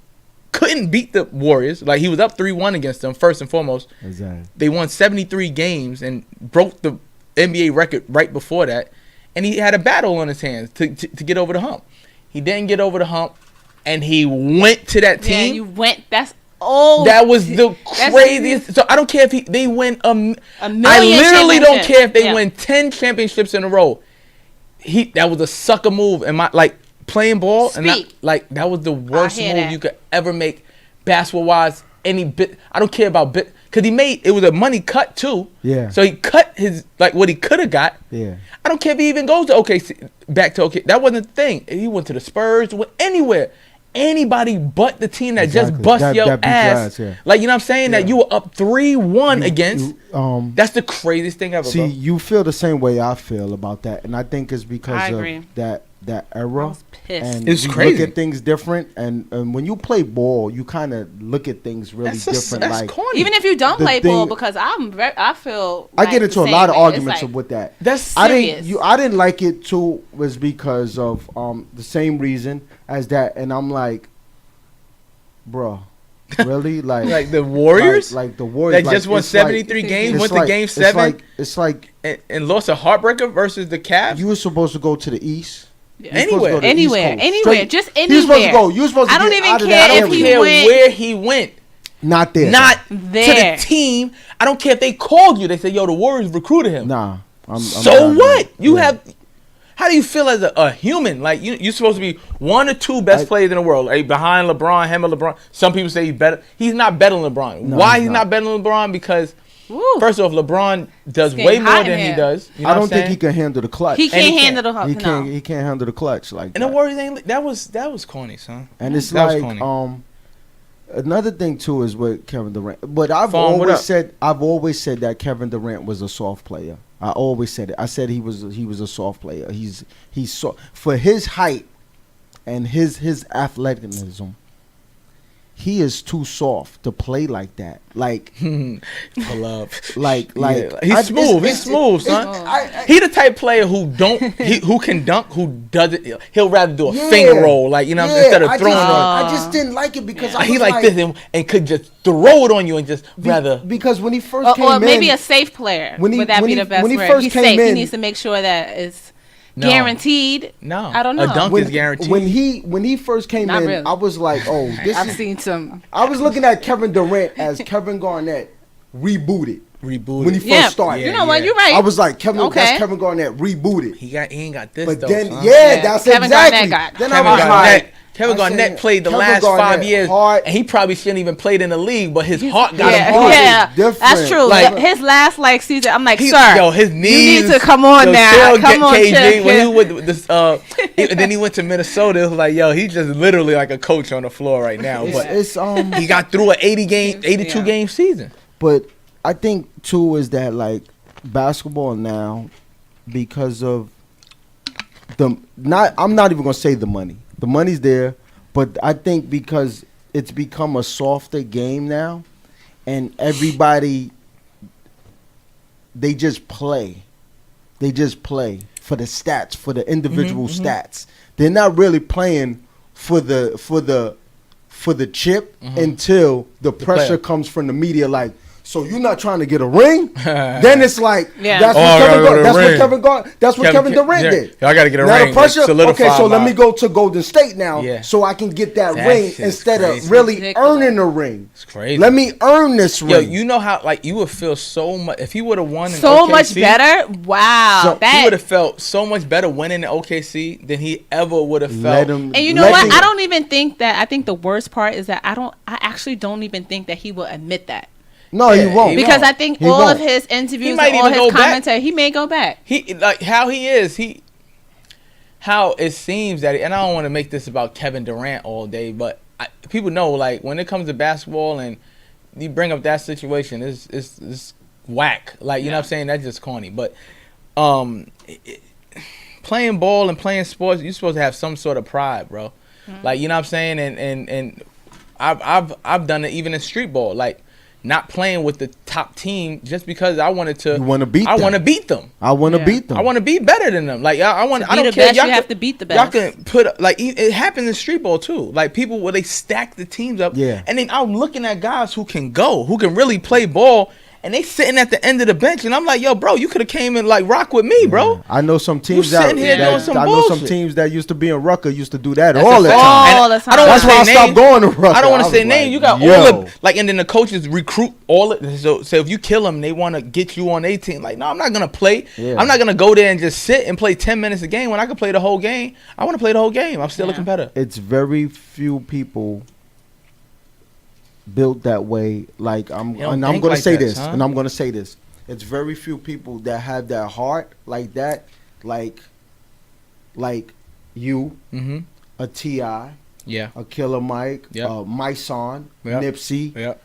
couldn't beat the Warriors. Like, he was up 3-1 against them, first and foremost. Exactly. They won 73 games and broke the NBA record right before that. And he had a battle on his hands to get over the hump. He didn't get over the hump, and he went to that Yeah, team. you went. That was the craziest. So I don't care if they win a million. I million literally don't championships. care if they Yeah. win 10 championships in a row. That was a sucker move, and playing ball, and that was the worst hear move that. you could ever make, basketball wise. Any bit, I don't care about bit, because it was a money cut too. Yeah. So he cut his what he could have got. Yeah. I don't care if he even goes to OKC, back to OKC. That wasn't the thing. He went to the Spurs, went anywhere. Anybody but the team that just bust That your beat your ass. ass, yeah. Like, you know what I'm saying? That you were up 3-1 against. That's the craziest thing ever, See, bro. you feel the same way I feel about that. And I think it's because I of agree. that era. I was pissed. And It's you crazy. look at things different. And when you play ball, you kind of look at things really different. That's like corny. Even if you don't The play ball, thing- because I feel. I like get the into a same lot of way. It's arguments like, with that. That's I serious. didn't like it too was because of the same reason as that. And I'm like, bro, really? like the Warriors? Like the Warriors. That just won 73 games, went to game 7, It's like and lost a heartbreaker versus the Cavs. you were supposed to go to the East. Yeah. You were supposed to go to the East Anywhere, Coast. anywhere, Straight. just You were supposed to anywhere. go. You were supposed to I don't get even out of care that I if don't area. he care went- where he went. Not there. Not There. to the team. I don't care if they called you. They said, yo, the Warriors recruited him. Nah. So not- what? You yeah. have. How do you feel as a human? Like, you're supposed to be one or two best players in the world. Like, behind LeBron, him or LeBron. Some people say he's better. He's not better than LeBron. No, Why he's he's not better than LeBron? Because Woo. first off, LeBron does It's way getting more hot in than he here. does. You know I what don't I'm think he saying? can handle the clutch. He can't he handle the hump. He No. can't. He can't handle the clutch like And the that. Warriors ain't. That was corny, son. And it's That was like corny. another thing too is with Kevin Durant. But I've Fawn, what always said that Kevin Durant was a soft player. I always said it. I said he was a soft player. He's soft for his height and his athleticism. He is too soft to play like that. Like For love. like Yeah, he's smooth. He's smooth, son. He the type player who who can dunk, who does it. He'll rather do a finger roll, like, you know, instead of throwing it on. I just didn't like it because I He was like this and could just throw it on you and just rather. because when he first came Or in, maybe a safe player. When he- Would that when be he- the best when he word? first He's came safe. He in- needs to make sure that it's No. guaranteed. No, I don't know. A dunk is guaranteed. when he first came Not in, really. I was like, oh, this I've is. seen some. I was looking at Kevin Durant as Kevin Garnett rebooted Rebooted. when he first Yeah, started. you know what? You're right. I was like, that's Okay. Kevin Garnett rebooted. He ain't got this But though. then, son. that's Kevin exactly. Garnett got Then Kevin I was Garnett, like, Kevin Garnett played the last 5 years, and he probably shouldn't even played in the league, but his heart got him hard. Yeah, that's true. Like his last season, I'm like, sir, yo, his knees. You need to come on now. Come on, KG. When he went with this, then he went to Minnesota. It was like, yo, he's just literally like a coach on the floor right now. But he got through an 82 game season. But I think too is that like basketball now, because of I'm not even gonna say the money. The money's there, but I think because it's become a softer game now, and everybody, they just play for the stats, for the individual stats. They're not really playing for the chip until the pressure comes from the media. Like, so you're not trying to get a ring? Then it's like that's what Kevin Durant did. I got to get a ring. Pressure, okay, so let me go to Golden State now, so I can get that ring instead of really earning a ring. It's crazy. Let me earn this ring. Yo, you know how like you would feel so much if he would have won in so OKC, much better. Wow, he would have felt so much better winning in OKC than he ever would have felt. And you know what? I don't even think that. I think the worst part is that I actually don't even think that he will admit that. No, he won't. Because I think all of his interviews and all his commentary, he may go back. He like how he is. How it seems that, and I don't want to make this about Kevin Durant all day, but people know like when it comes to basketball and you bring up that situation, it's whack. Like you know what I'm saying? That's just corny. But playing ball and playing sports, you're supposed to have some sort of pride, bro. Like you know what I'm saying? And I've done it even in street ball, like. Not playing with the top team just because I wanted to. You want to beat them. I want to beat them. I want to beat them. I want to be better than them. Like I want. I don't care. You have to beat the best. Y'all can put like it happens in street ball too. Like people where they stack the teams up. Yeah. And then I'm looking at guys who can really play ball. And they sitting at the end of the bench, and I'm like, "Yo, bro, you could have came and like rock with me, bro." I know some teams that used to be in Rucker used to do that That's all the time. I don't That's why I stopped going to Rucker. I don't want to say names. You got all the like, and then the coaches recruit all it. So if you kill them, they want to get you on 18. Like, no, I'm not gonna play. Yeah. I'm not gonna go there and just sit and play 10 minutes a game when I can play the whole game. I want to play the whole game. I'm still a competitor. It's very few people built that way. Like I'm going to say this, and I'm going to say this. It's very few people that have that heart like that, like you, a T.I., a Killer Mike, Myson, Nipsey.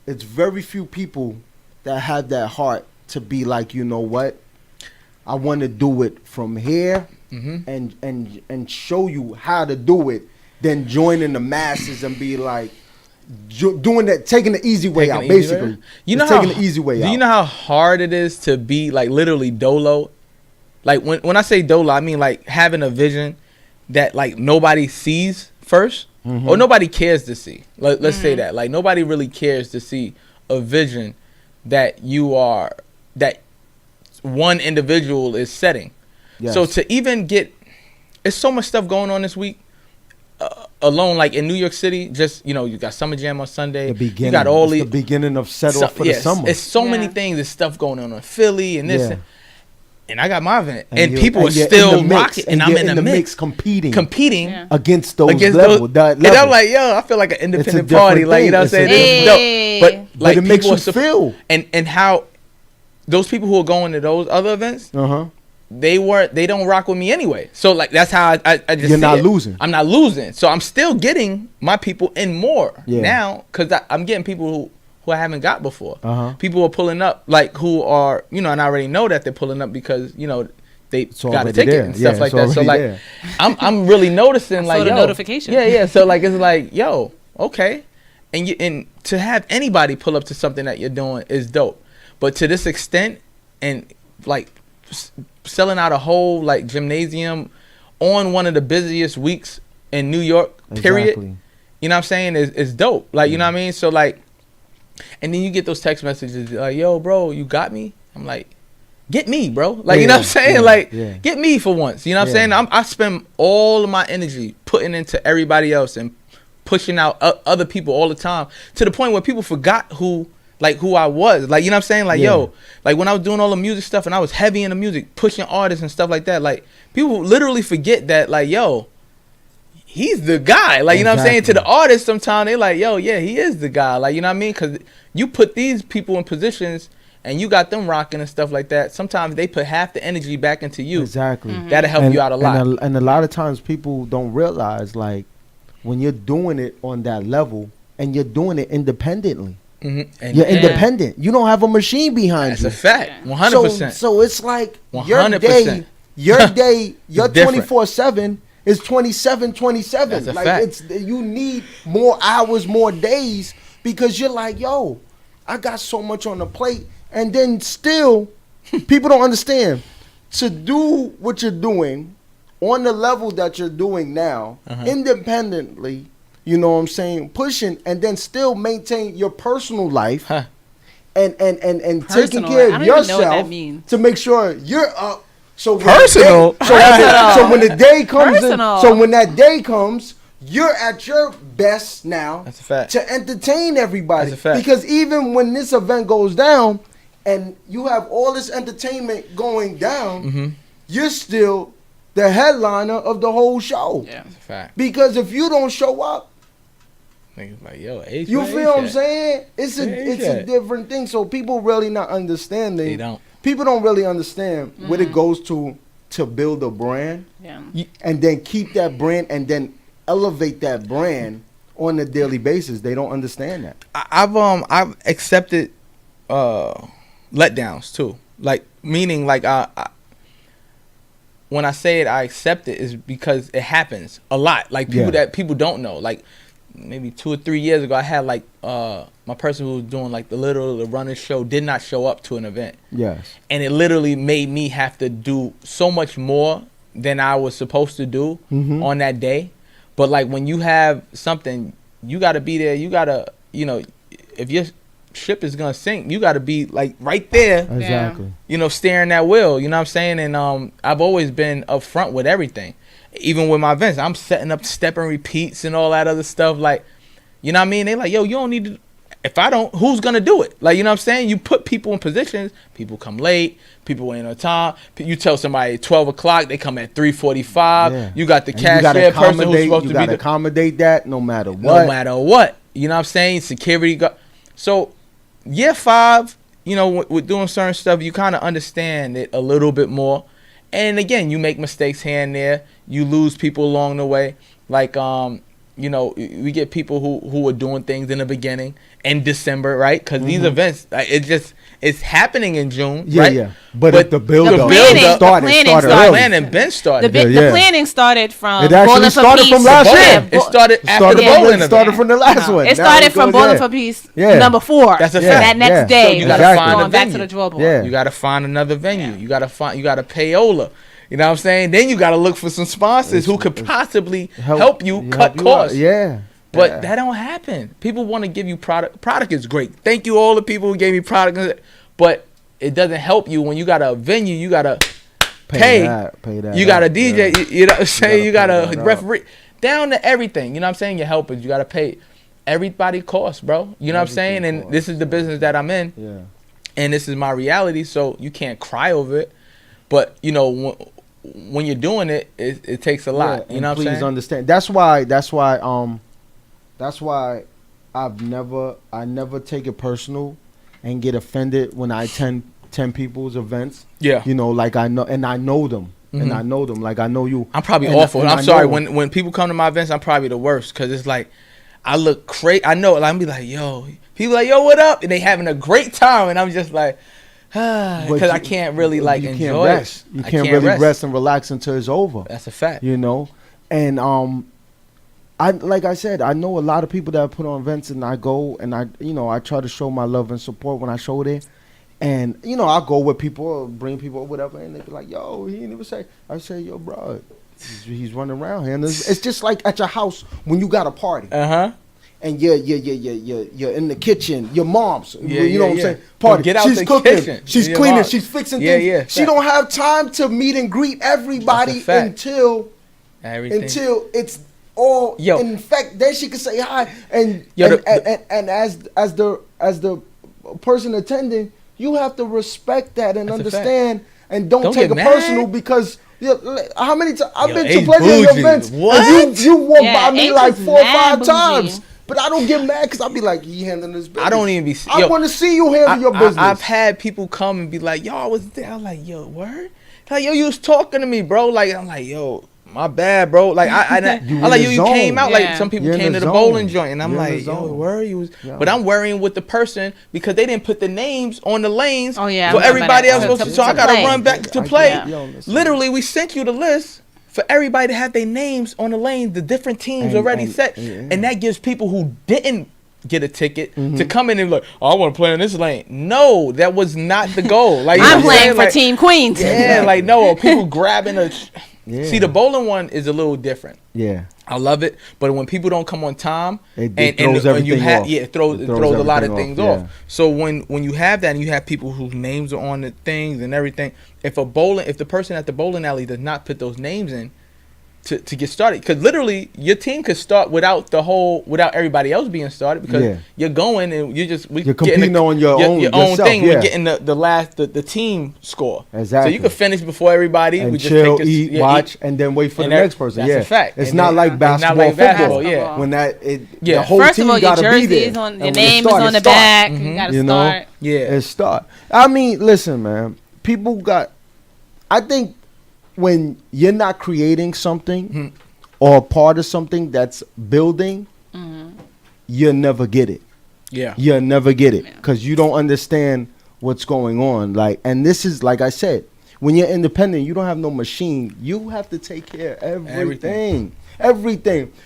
It's very few people that have that heart to be like, you know what, I want to do it from here and show you how to do it, then joining the masses and be like, doing that, taking the easy way out, basically. You know, taking the easy way out. Do you know how hard it is to be like literally dolo? Like when I say dolo, I mean like having a vision that like nobody sees first, or nobody cares to see. Let's say that, like nobody really cares to see a vision that that one individual is setting. Yes. So to even get, it's so much stuff going on this week. Alone, like in New York City, just you got Summer Jam on Sunday. You got all the beginning of set off for the summer. It's so many things. There's stuff going on in Philly and this, and I got my event, and people are still rocking, and I'm in the mix, competing against those levels. And I'm like, yo, I feel like an independent party, like you know what I'm saying? This is dope. But like it makes you feel, and how those people who are going to those other events. They don't rock with me anyway. So like that's how I just. You're not losing. I'm not losing. So I'm still getting my people in more now because I'm getting people who I haven't got before. People are pulling up like who are and I already know that they're pulling up because they got a ticket and stuff like that. So like I'm really noticing like the notification. Yeah. So like it's like yo okay, and to have anybody pull up to something that you're doing is dope, but to this extent and like. Selling out a whole like gymnasium on one of the busiest weeks in New York, period. Exactly. You know what I'm saying? Is dope. Like, you know what I mean? So like, and then you get those text messages like, yo, bro, you got me? I'm like, get me, bro. Like, you know what I'm saying? Get me for once. You know what I'm saying? I spend all of my energy putting into everybody else and pushing out other people all the time to the point where people forgot who I was. Like, you know what I'm saying? Like, yo, like when I was doing all the music stuff and I was heavy in the music, pushing artists and stuff like that, like people literally forget that, like, yo, he's the guy. Like, you know what I'm saying? To the artist, sometimes they like, yo, yeah, he is the guy. Like, you know what I mean? Because you put these people in positions and you got them rocking and stuff like that. Sometimes they put half the energy back into you. Exactly. That'll help you out a lot. And a lot of times people don't realize, like, when you're doing it on that level and you're doing it independently. And you're independent. You don't have a machine behind you. That's a fact. 100%. So it's like 100%. your 24/7 is 27/27. That's a like fact. You need more hours, more days, because you're like, yo, I got so much on the plate. And then still, people don't understand. To do what you're doing on the level that you're doing now, independently, you know what I'm saying, pushing, and then still maintain your personal life and taking care of yourself to make sure you're up. So personal. So when the day comes, when that day comes, you're at your best now. That's a fact. To entertain everybody. That's a fact. Because even when this event goes down and you have all this entertainment going down, you're still the headliner of the whole show. Yeah, that's a fact. Because if you don't show up, niggas like, yo, H, you feel what I'm saying? It's a different thing. So people really not understanding. They don't. People don't really understand what it goes to build a brand, and then keep that brand, and then elevate that brand on a daily basis. They don't understand that. I've accepted letdowns too. Like, meaning, like, when I say it, I accept it, is because it happens a lot. Like, people that people don't know. Like, maybe 2 or 3 years ago, I had, like, my person who was doing, like, the running show did not show up to an event. Yes. And it literally made me have to do so much more than I was supposed to do on that day. But, like, when you have something, you got to be there. You got to, you know, if your ship is going to sink, you got to be, like, right there. Exactly. You know, steering that wheel. You know what I'm saying? And I've always been upfront with everything. Even with my events, I'm setting up step and repeats and all that other stuff. Like, you know what I mean? They like, yo, you don't need to. If I don't, who's going to do it? Like, you know what I'm saying? You put people in positions. People come late. People ain't on time. You tell somebody at 12 o'clock, they come at 3:45. Yeah. You got the cashier person who's supposed to be. You got to accommodate that no matter what. No matter what. You know what I'm saying? Security. So, year 5, you know, with doing certain stuff, you kind of understand it a little bit more. And again, you make mistakes here and there. You lose people along the way. Like, you know, we get people who are doing things in the beginning in December, right? Because these events, it's happening in June, right? Yeah. But the build-up started early. The planning started from it actually started from last year. It started after the bowling event. It started from the last one. It started from Bowling for Peace number 4. That's a fact. That next day, so you gotta find going back to the drawing board. Yeah. You gotta find another venue. You gotta payola. You know what I'm saying? Then you got to look for some sponsors who could possibly help you cut costs. But that don't happen. People want to give you product. Product is great. Thank you all the people who gave me product. But it doesn't help you when you got a venue. You got to pay that. You got a DJ. You know what I'm saying? You got a referee. Down to everything. You know what I'm saying? Your helpers. You got to pay. Everybody costs, bro. You know what I'm saying? And this is the business that I'm in. Yeah. And this is my reality. So you can't cry over it. But, you know, when you're doing it, it takes a lot. You know what I'm saying? Please understand. That's why I never take it personal and get offended when I attend 10 people's events. Yeah. You know, like I know them. And I know them. Like I know you. I'm probably awful. I'm sorry. When people come to my events, I'm probably the worst. Because it's like, I look crazy. I know. Like, I'm be like, yo. People like, yo, what up? And they having a great time. And I'm just like, because I can't really like enjoy it. You can't really rest and relax until it's over. That's a fact. You know, and like I said, I know a lot of people that put on events, and I go and I try to show my love and support when I show there, and you know I go with people, bring people, whatever, and they be like, yo, he never say. I say, yo, bro, he's running around here, and it's just like at your house when you got a party. And you're in the kitchen. Your mom's, you know what I'm saying? Party. Get out she's the cooking. kitchen. She's cleaning. She's fixing things. She don't have time to meet and greet everybody until it's all. In fact, then she can say hi. And as the person attending, you have to respect that and understand and don't take it personal because How many times I've Yo, been to H plenty of your bougie. events? What? And you walk by me H like is 4 or mad 5 times. bougie. But I don't get mad because I'll be like, he handling his business. I don't even be. I want to see you handle your business. I've had people come and be like, "Yo, I was there." I'm like, "Yo, word?" Like, "Yo, you was talking to me, bro." Like, I'm like, "Yo, my bad, bro." Like, I'm like, "Yo, you came out." Like, some people came to the bowling joint, and I'm like, "Yo, where you was?" But I'm worrying with the person because they didn't put the names on the lanes for everybody else supposed to. So I gotta run back to play. Literally, we sent you the list for everybody to have their names on the lanes. The different teams already set, and that gives people who didn't get a ticket to come in and be like, "Oh, I want to play in this lane." No, that was not the goal. Like, I'm playing for Team Queens. Yeah, like, no, people grabbing a. See, the bowling one is a little different. Yeah, I love it, but when people don't come on time, it throws everything off. Yeah, it throws a lot of things off. So when you have that and you have people whose names are on the things and everything, if the person at the bowling alley does not put those names in to get started, because literally your team could start without everybody else being started, because you're going and you're competing on your own thing. We're getting the team score. Exactly. So you could finish before everybody. And we chill, just eat, watch, and then wait for the next person. That's a fact. It's not like basketball, football. Yeah. When the whole First team of all, got your to be jersey there. is on, your name is on the back. You got to start. It start. I mean, listen, man. I think when you're not creating something or part of something that's building, you'll never get it. Yeah. You'll never get it because you don't understand what's going on. Like, and this is, like I said, when you're independent, you don't have no machine. You have to take care of everything.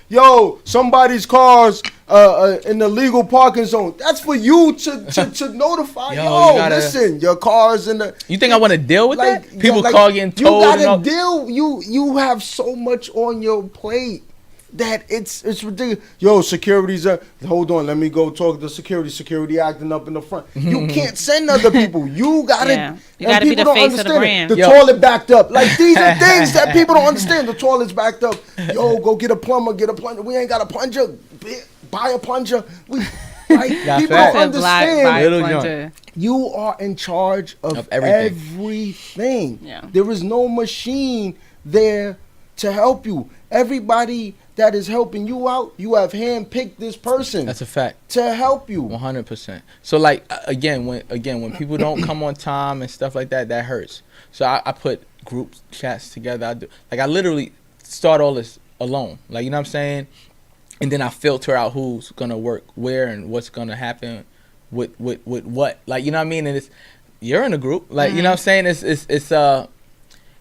Yo, somebody's car's in the legal parking zone. That's for you to notify. Yo, listen, your car's in the. You think I want to deal with that? People call getting towed. You gotta deal. You have so much on your plate that it's ridiculous. Yo, security's hold on, let me go talk to security. Security acting up in the front. You can't send other people. You gotta. You gotta be the face of the brand. The toilet backed up. Like, these are things that people don't understand. The toilet's backed up. Yo, go get a plumber. Get a plunger. We ain't got a plunger. Buy a plunger. People don't understand. You are in charge of everything. Yeah. There is no machine there to help you. Everybody that is helping you out, you have handpicked this person. That's a fact. To help you. 100%. So, like, again, when people don't come on time and stuff like that, that hurts. So I put group chats together. I literally start all this alone. Like, you know what I'm saying? And then I filter out who's gonna work where and what's gonna happen with what. Like, you know what I mean? And you're in a group. Like, you know what I'm saying?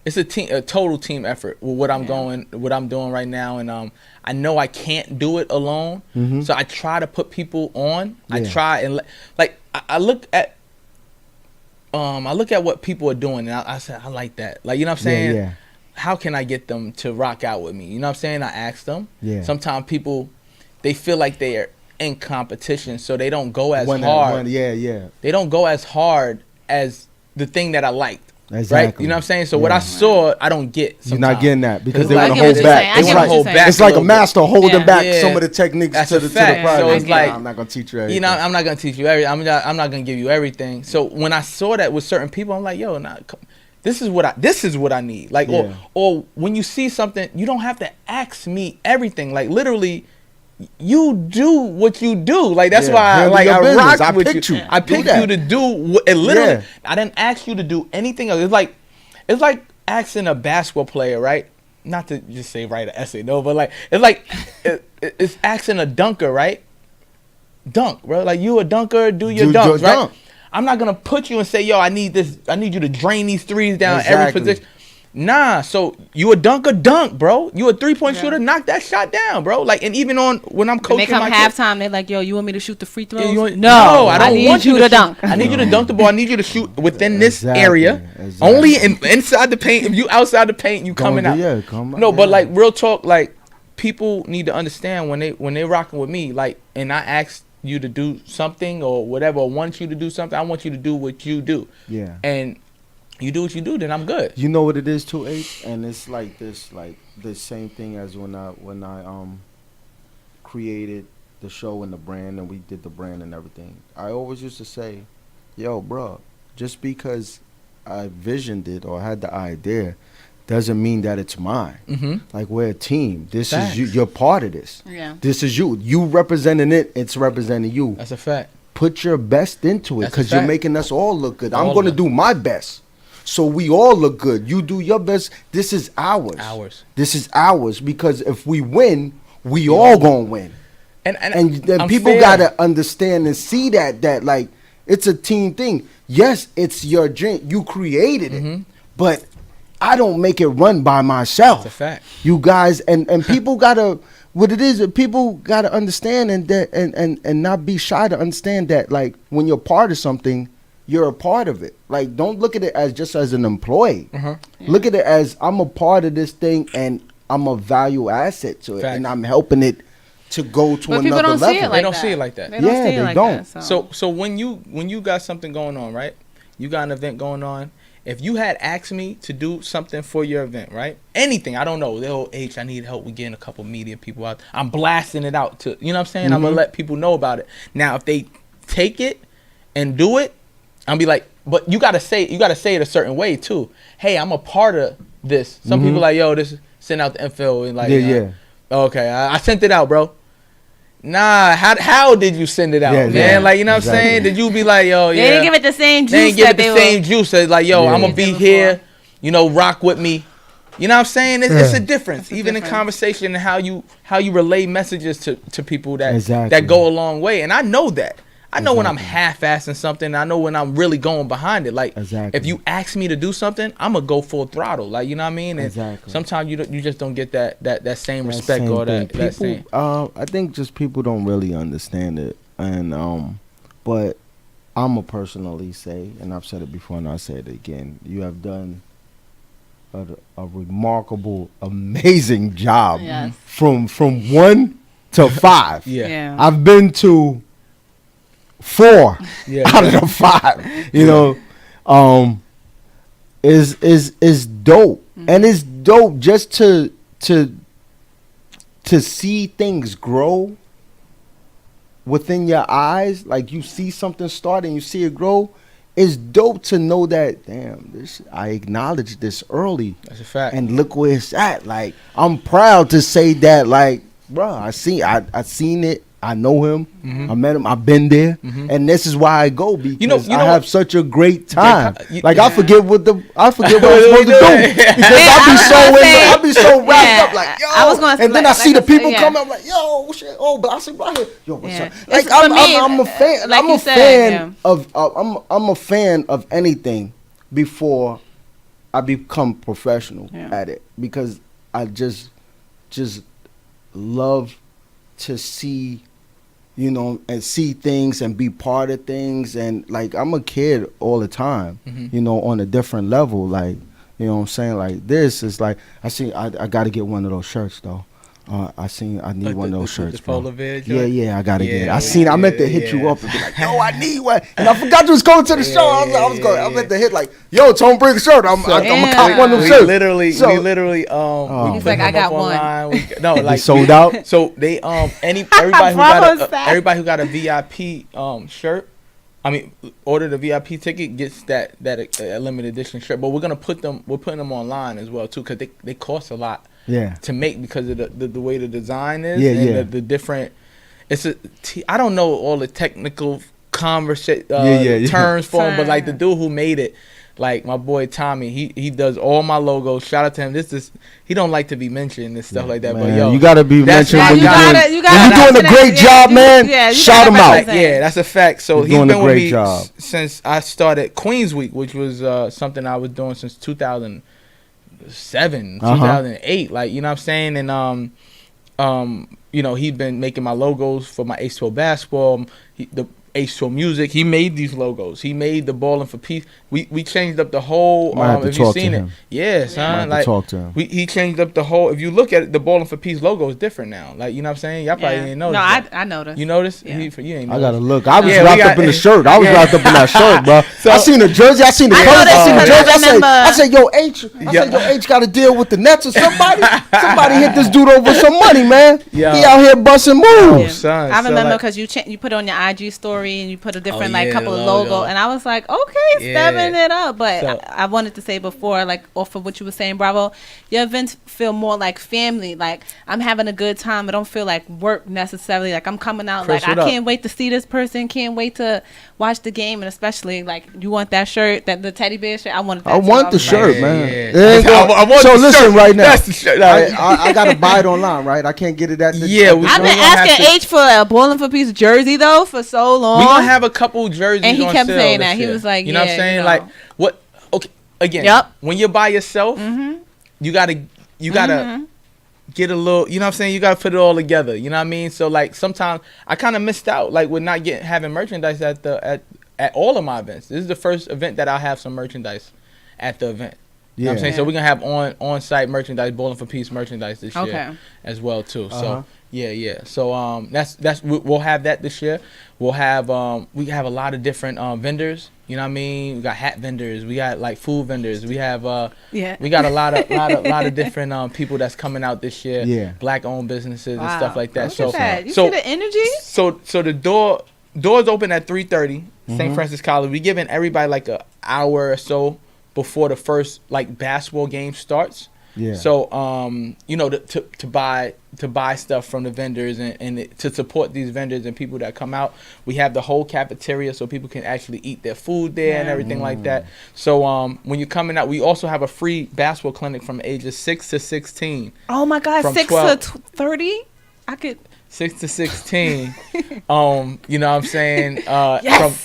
It's a total team effort with what I'm doing right now, and I know I can't do it alone. So I try to put people on. I try and I look at what people are doing, and I said I like that. Like, you know what I'm saying? Yeah. How can I get them to rock out with me? You know what I'm saying? I ask them. Yeah. Sometimes people, they feel like they are in competition, so they don't go as hard. They don't go as hard as the thing that I liked. Exactly. Right? You know what I'm saying? So what I saw, I don't get sometimes. You're not getting that because they want to hold back. It's like a master holding back some of the techniques to the project. So it's like, I'm not going to teach you everything. You know, I'm not going to teach you everything. I'm not going to give you everything. So when I saw that with certain people, I'm like, yo, this is what I need. Like, or when you see something, you don't have to ask me everything. Like, literally, you do what you do. Like, that's why I rock with you. I picked you to do it. Literally, I didn't ask you to do anything else. It's like asking a basketball player, right? Not to just say write an essay, no, but it's asking a dunker, right? Dunk, bro. Like, you a dunker, do your dunks, right? Dunk. I'm not gonna put you and say, yo, I need you to drain these threes down every position. Nah, so you a dunker, dunk, bro. You a 3-point shooter, knock that shot down, bro. Like, and even on when I'm coaching, when they come halftime, they're like, yo, you want me to shoot the free throws? No, I don't want you to dunk. I need you to dunk the ball. I need you to shoot within this area. Only inside the paint. If you outside the paint, you coming out. But like, real talk, like, people need to understand when they rocking with me, like, and I ask you to do something or whatever, or want you to do something, I want you to do what you do. Yeah. And you do what you do, then I'm good. You know what it is too, H? And it's like this same thing as when I created the show and the brand, and we did the brand and everything. I always used to say, yo, bro, just because I visioned it or had the idea doesn't mean that it's mine. Mm-hmm. Like, we're a team. This Facts. is you. You're part of this. Yeah. This is you. You representing it. It's representing you. That's a fact. Put your best into it That's a because you're fact. making us all look good. I'm All going to of do my best. So we all look good. You do your best. This is ours. Ours. This is ours because if we win, we all going to win. And then I'm people fair. got to understand and see that like it's a team thing. Yes, it's your dream. You created it. But I don't make it run by myself. That's a fact. You guys and people got to what it is, people got to understand and not be shy to understand that, like, when you're part of something, you're a part of it. Like, don't look at it as just as an employee. Look at it as I'm a part of this thing and I'm a value asset to it. Facts. And I'm helping it to go to But another people don't level. see it like They don't that. see it like that. They don't Yeah, see it they like don't. that. So when you got something going on, right? You got an event going on. If you had asked me to do something for your event, right? Anything, I don't know. I need help with getting a couple media people out. I'm blasting it out to, you know what I'm saying? I'm gonna let people know about it. Now, if they take it and do it, I'll be like, but you gotta say it a certain way too. Hey, I'm a part of this. Some people like, yo, this send out the info and like, okay, I sent it out, bro. Nah, how did you send it out, man? Yeah, like, you know what I'm saying? Did you be like, yo, They didn't give it the same juice. They didn't give it that the they same juice. It's like, yo, Yeah. I'm gonna be here, rock with me. You know what I'm saying? It's a difference, even in conversation and how you relay messages to people that go a long way. And I know that. I know when I'm half-assing something. I know when I'm really going behind it. Like, if you ask me to do something, I'm gonna go full throttle. Like, you know what I mean? And sometimes you just don't get that same respect or that same. I think just people don't really understand it, and but I'ma personally say, and I've said it before and I'll say it again, you have done a remarkable, amazing job. Yes. From 1 to 5. Yeah. I've been to 4 out of the 5. Is dope, and it's dope just to see things grow within your eyes. Like, you see something start and you see it grow. It's dope to know that, damn, I acknowledged this early. That's a fact. And look where it's at. Like, I'm proud to say that, like, bro, I seen it. I know him. I met him. I've been there, and this is why I go, because I have such a great time. I forget what I'm supposed to do because I be so wrapped up. Like, yo, and then I see the people come. I'm like, yo, shit. Oh, but I see right here. Yo, what's up? Like, I'm a fan. Like I'm a fan of. I'm a fan of anything before I become professional at it, because I just love to see, and see things and be part of things. And like, I'm a kid all the time, on a different level. Like, you know what I'm saying? Like, this is like, I got to get one of those shirts though. I need one of those shirts, the bro. polar bear Yeah, I gotta get it. I meant to hit you up and be like, yo, I need one, and I forgot you was going to the show. I meant to hit like, yo, Tone, bring the shirt. I'm gonna cop one of them shirts. We literally, he's like, I got one. He sold out. So they everybody who got a VIP shirt, I mean, order the VIP ticket, gets that limited edition shirt. But we're putting them online as well too, because they cost a lot. To make, because of the way the design is, the different. I don't know all the technical terms for him, but like the dude who made it, like my boy Tommy, he does all my logos. Shout out to him. He don't like to be mentioned and stuff like that, man, but yo, you gotta be mentioned when you're doing a great job, man. Shout him out. That's a fact. So he's doing been a with great me job since I started Queens Week, which was something I was doing since 2007, 2008. Like, you know what I'm saying? And he's been making my logos for my H2O basketball, the H2O music. He made these logos. He made the Ballin' for Peace. We changed up the whole. If you've seen it, yeah, son. Like, talk to him. He changed up the whole. If you look at it, the Ballin' for Peace logo is different now. Like, you know what I'm saying? Y'all probably didn't notice. No, I noticed. You noticed? Yeah. You ain't noticed. I gotta look. I was wrapped up in the shirt. I was wrapped up in that shirt, bro. So, I seen the jersey. I seen the colors. I seen the jersey. I said, yo, H got to deal with the Nets or somebody. Somebody hit this dude over some money, man. He out here busting moves. Son, I remember because you put it on your IG story story and you put a different couple of logo, and I was like, okay, stepping it up. But I wanted to say before, like off of what you were saying, Bravo, your events feel more like family. Like I'm having a good time. I don't feel like work necessarily. Like I'm coming out Chris, like I can't wait to see this person. Can't wait to watch the game, and especially like you want that shirt, the teddy bear shirt. I wanted that. I want the shirt, like, man. I want so the listen shirt. right now. That's the shirt. I gotta buy it online, right? I can't get it at the I've been asking H for a Bowling for Peace jersey though for so long. We gonna have a couple jerseys, and he on kept sale saying this that. year. He was like, you know what I'm saying? Like what? Okay, again, when you're by yourself, you gotta get a little. You know what I'm saying? You gotta put it all together. You know what I mean? So like sometimes I kind of missed out, like with not having merchandise at all of my events. This is the first event that I'll have some merchandise at the event. You know what I'm saying? So we're gonna have on-site merchandise, Bowling for Peace merchandise this year as well too. So So that's we'll have that this year. We'll have we have a lot of different vendors. You know what I mean? We got hat vendors. We got like food vendors. We have we got a lot of different people that's coming out this year. Yeah. Black-owned businesses and stuff like that. Look at that. You see the energy? So the doors open at 3:30. St. Francis College. We giving everybody like an hour or so before the first like basketball game starts. Yeah. So you know, to buy stuff from the vendors and to support these vendors and people that come out, we have the whole cafeteria so people can actually eat their food there and everything like that. So when you're coming out, we also have a free basketball clinic from ages 6 to 16. Oh my God, 6 to 30? I could 6 to 16. You know what I'm saying?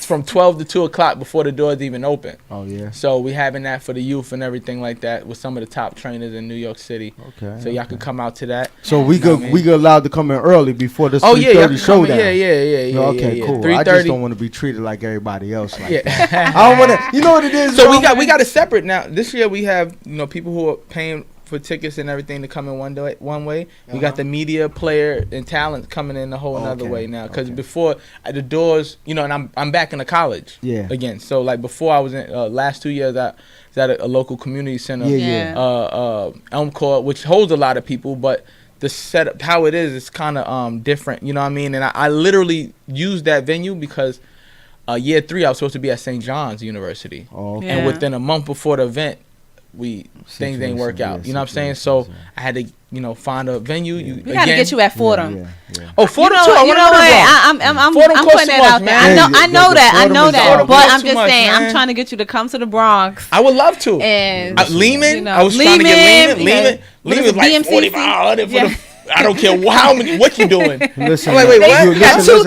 From 12 to 2 o'clock before the doors even open. Oh yeah. So we having that for the youth and everything like that with some of the top trainers in New York City. Okay. So y'all could come out to that. So we could allowed to come in early before this 3:30 showdown. Yeah. Okay, cool. 3:30. I just don't want to be treated like everybody else. Like that. I don't want to. You know what it is? So we got it separate now. This year we have people who are paying for tickets and everything to come in one way. We got the media player and talent coming in a whole another way now. Because before the doors, and I'm back in the college again. So like before I was in last 2 years I was at a local community center, Elm Court, which holds a lot of people, but the setup, how it is kind of different. You know what I mean? And I literally used that venue because year 3 I was supposed to be at St. John's University, and within a month before the event, things didn't work out. You know what I'm saying? So I had to, find a venue. We got to get you at Fordham. Oh, Fordham too. You know what? I'm putting that out there. I know that. But I'm just saying, I'm trying to get you to come to the Bronx. I would love to. And Lehman. I was trying to get Lehman. Lehman was like $45 for the. I don't care what you doing. Listen, wait, what? You got two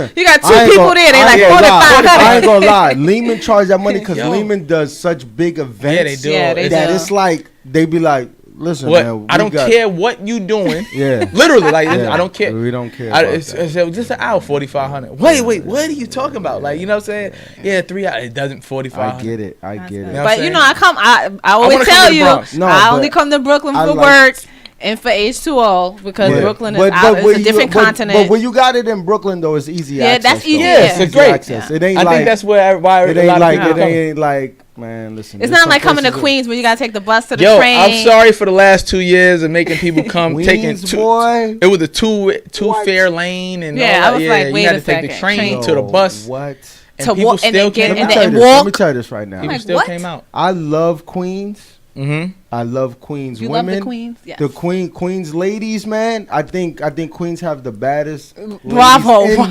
people there. They like 45. I ain't gonna lie. Lehman charge that money because Lehman does such big events. Yeah, they do. That it's like they be like, listen, man, I don't care what you doing. Literally, like I don't care. We don't care. It's just an hour, $4,500. Wait, what are you talking about? Like, you know what I'm saying? Yeah, 3 hours. It doesn't $4,500. I get it. But I always tell you, I only come to Brooklyn for work. And for H2O, because Brooklyn is a different continent. But when you got it in Brooklyn, though, it's easy access. Yeah, that's easy. Yeah, it's great access. It ain't I think that's where everybody. It ain't like, man, listen. It's not like coming to Queens where you gotta take the bus to the train. I'm sorry for the last 2 years of making people come taking two. It was a two fare lane and I was like, wait you had a to take the train to the bus. What? And people still came out. Let me tell you this right now. People still came out. I love Queens. I love Queens women. Love the Queens? Yes. The Queens ladies, man. I think Queens have the baddest. Bravo. No.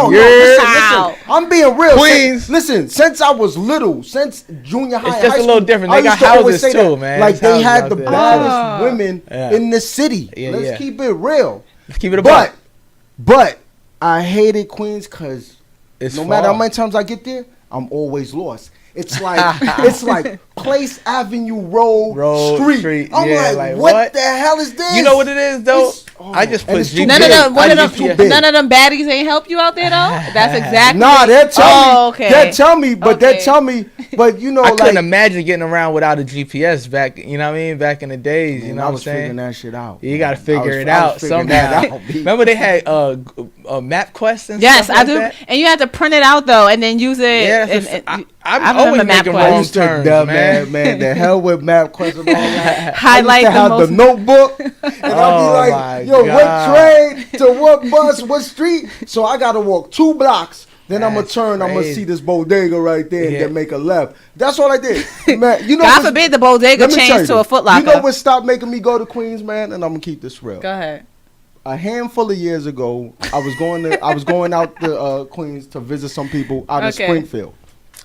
Listen. I'm being real. Queens. Listen, since I was little, since junior high, it's just high a little school, different. They got houses too, man. Like they had the baddest women in the city. Let's keep it real. Let's keep it a buck. But I hated Queens because no matter how many times I get there, I'm always lost. It's like Place Avenue Road Street. I'm like, what the hell is this? You know what it is though? I just put GPS. None of them baddies ain't help you out there though. That's exactly. Nah, they'll tell me. They'll tell me, but they'll tell me But you know, I couldn't like, imagine getting around without a GPS back. You know what I mean? Back in the days, you know I what I'm was saying? figuring that shit out. You got to figure it I was out figuring somehow. that out, B. Remember they had map quests and Yes, stuff I like do. that? And you have to print it out though, and then use it. Yeah, I'm always remember making MapQuest. I wrong used to, turns, man. The hell with map questions and all that. Highlight I used to have most. the notebook, and I'll be my like, "Yo, God. what train to what bus, what street?" So I gotta walk 2 blocks. Then I'm gonna That's turn. I'm gonna crazy. see this bodega right there, and Yeah. then make a left. That's all I did, man. You know, God what's- forbid the bodega let me tell change you to a this. Foot Locker. You know what stopped making me go to Queens, man? And I'm gonna keep this real. Go ahead. A handful of years ago, I was going out to Queens to visit some people out in Okay. Springfield.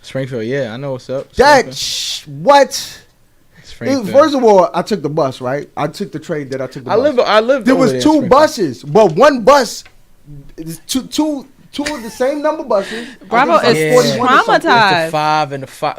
Springfield, yeah, I know what's up. That Springfield. what? Springfield. First of all, I took the bus, right? I took the train. Then I took the I bus. lived There over was there in 2 Springfield. buses, but one bus, two of the same number buses. Bravo I think is it's like 41 or something. traumatized. It's the 5 and the 5.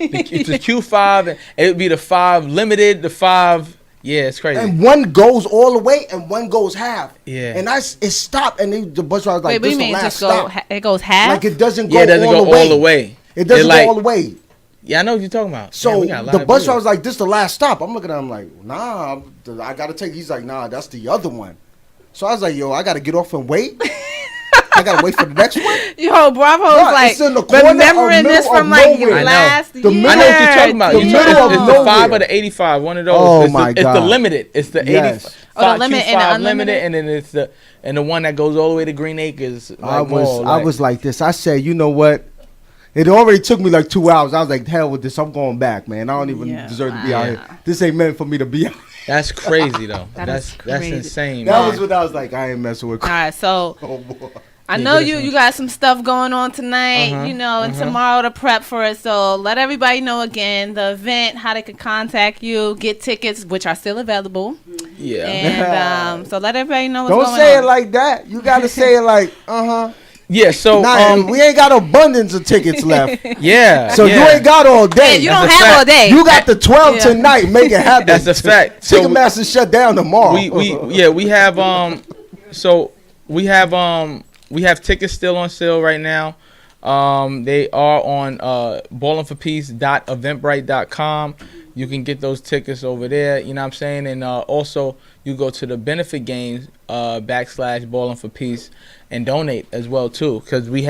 It's the Q5, and it would be the 5 limited, the 5. Yeah, it's crazy. And one goes all the way, and one goes half. Yeah. And it stopped, and the bus driver was like, Wait, what do "This you the mean? last Just stop." it goes half? Like it doesn't go, yeah, it doesn't all, go the way. all the way. It doesn't like- go all the way. Yeah, I know what you're talking about. So Man, we got a lot the of bus videos. driver was like, "This the last stop." I'm looking at him like, "Nah, I gotta take." He's like, "Nah, that's the other one." So I was like, "Yo, I gotta get off and wait. I gotta wait for the next one." Yo, Bravo Nah, is like it's in the corner remembering of this middle from of like nowhere. I know. last The year. middle- I know what you're talking about. The It's middle of the nowhere. 5 or the 85. One of those. Oh, it's my It's the God. limited. It's the Yes. 85. Oh, the limit and the Q5 unlimited? and then it's the one that goes all the way to Green Acres. I like mall, was like this. I said, "You know what? It already took me like 2 hours. I was like, hell with this. I'm going back, man. I don't even Yeah, deserve to be out wow. here. This ain't meant for me to be out." That's crazy though. That is that's crazy. insane. That man. was what I was like. I ain't messing with. All right, so Oh, boy. I Yeah, know get us you got some stuff going on tonight, and tomorrow to prep for it. So let everybody know again the event, how they can contact you, get tickets, which are still available. Yeah. And so let everybody know what's Don't going say on. it like that. You gotta say it like, Yeah. So we ain't got abundance of tickets left. yeah. So yeah. you ain't got all day. Yeah, you That's don't a have fact. all day. You got the 12 Yeah. tonight. Make it happen. That's a fact. So Ticketmaster shut down tomorrow. we have tickets still on sale right now. They are on ballinforpeace.eventbrite.com. You can get those tickets over there, you know what I'm saying? And also you go to the benefit games /Ballin for Peace and donate as well too, because we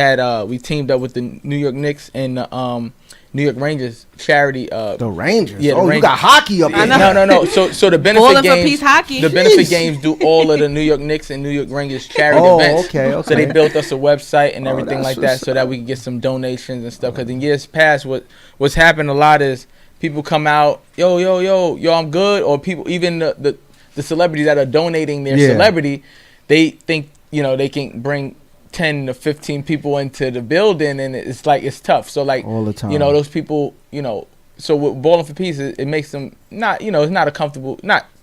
teamed up with the New York Knicks and the New York Rangers charity. The Rangers. Yeah, the you Rangers. got hockey up there. No. So the benefit Ballin' for games, Peace hockey. the benefit Jeez. games do all of the New York Knicks and New York Rangers charity Oh, events. okay. So they built us a website and everything that's like that, what's so that we can get some donations and stuff. Because in years past, what's happened a lot is people come out, yo, I'm good, or people, even the celebrities that are donating their celebrity, they think they can bring 10 to 15 people into the building, and it's like it's tough. So like All the time. those people, so with Ballin' for Peace, it makes them not, it's not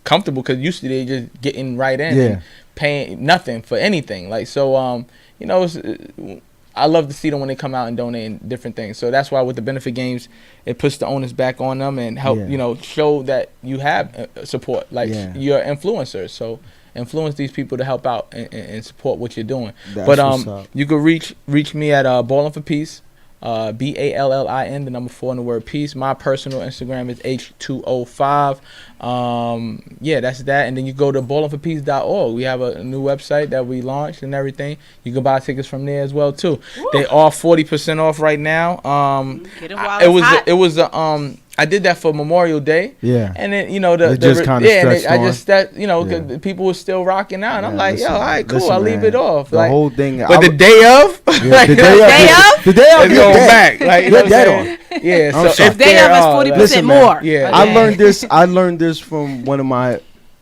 comfortable because usually they just getting right in and paying nothing for anything. Like, so I love to see them when they come out and donate and different things. So that's why with the benefit games, it puts the onus back on them and help show that you have support, like you're influencers. So influence these people to help out and support what you're doing. That's But what's up. you can reach me at Ballin' for Peace, BALLIN, the number 4 in the word peace. My personal Instagram is H205. That's that. And then you go to ballinforpeace.org. We have a new website that we launched and everything. You can buy tickets from there as well too. Woo. They are 40% off right now. Get 'em while it's hot. It was I did that for Memorial Day. Yeah. And then It just kinda stretched on. the people were still rocking out. And I'm like, listen, yo, all right, cool. listen, I'll leave man. it off. The whole thing. But the day of, the day of, the day of, it's you're going dead. back. Like, You're dead on. Yeah. I'm So sorry. if Day they're of is all, 40% Listen, man. more. Yeah. I learned this from one of my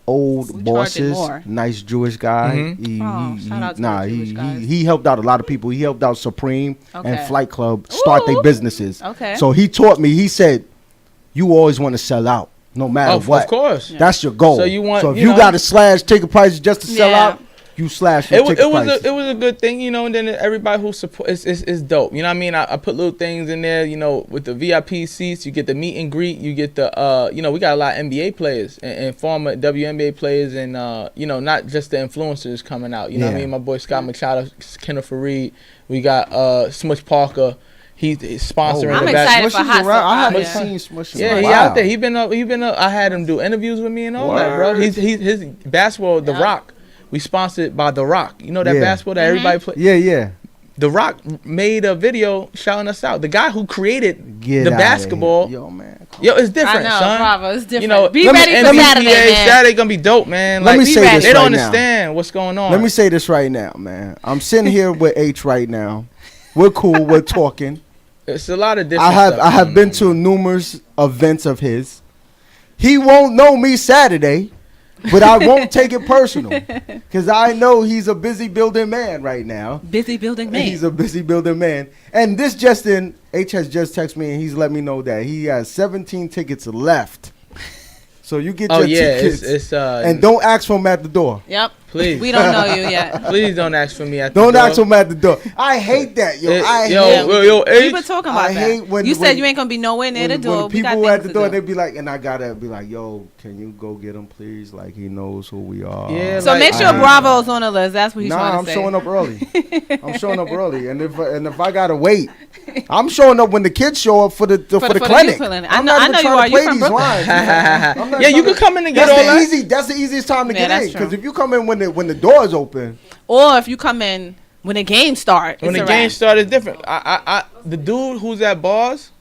old charging bosses. more. Nice Jewish guy. Mhm. Shout out to the Jewish guys. He helped out a lot of people. He helped out Supreme and Okay. Flight Club start their Ooh. businesses. Okay. So he taught me. He said, "You always want to sell out, no matter what. Of course. That's your goal. So you want- So if you you know- got to slash ticket prices just to sell Yeah. out, you slash your ticket prices. It was a good thing, and then everybody who support it's dope. You know what I mean? I put little things in there, with the VIP seats, you get the meet and greet, you get the we got a lot of NBA players and former WNBA players, and not just the influencers coming out. You know what I Yeah. mean? My boy Scott Machado, Kenneth Fareed, we got Smush Parker. He's sponsoring I'm the excited for Smushy's hot around. I sauce. haven't seen Smushy. Yeah, he out there. He been up. I had him do interviews with me and all that, bro. His basketball, The Rock. We sponsored by The Rock. You know that basketball that everybody play. Yeah. The Rock made a video shouting us out. The guy who created the basketball. Yo, man. It's different, I know, son. Bravo, it's different. You know, be ready for Saturday, man. Saturday gonna be dope, man. Let like, me say this they don't right now. understand what's going on. Let me say this right now, man. I'm sitting here with H right now. We're cool. We're talking. It's a lot of different. I have been to numerous events of his. He won't know me Saturday, but I won't take it personal because I know he's a busy building man right now. Busy building man. He's a busy building man. And this just in, H has just texted me and he's let me know that he has 17 tickets left. So you get your tickets and don't ask for him at the door. Yep. Please. We don't know you yet. Please don't ask for me at the Don't door. ask him at the door. I hate that, yo. Yo, We H. been talking about that. When, you said you ain't gonna be nowhere near the door. When We got people at the things door, to they do. be like, and I gotta be like, yo, can you go get him, please? Like he knows who we are. Yeah, So like, make sure Bravo's on the list. That's what he's trying to say. I'm showing up early. I'm showing up early, and if I gotta wait, I'm showing up when the kids show up for the clinic. I know you are. You from Brooklyn. Yeah, you can come in and get all that. That's the easiest time to get that's in, true. because if you come in when the door is open, Or if you come in when the game starts. When the game starts, it's different. The dude who's at bars,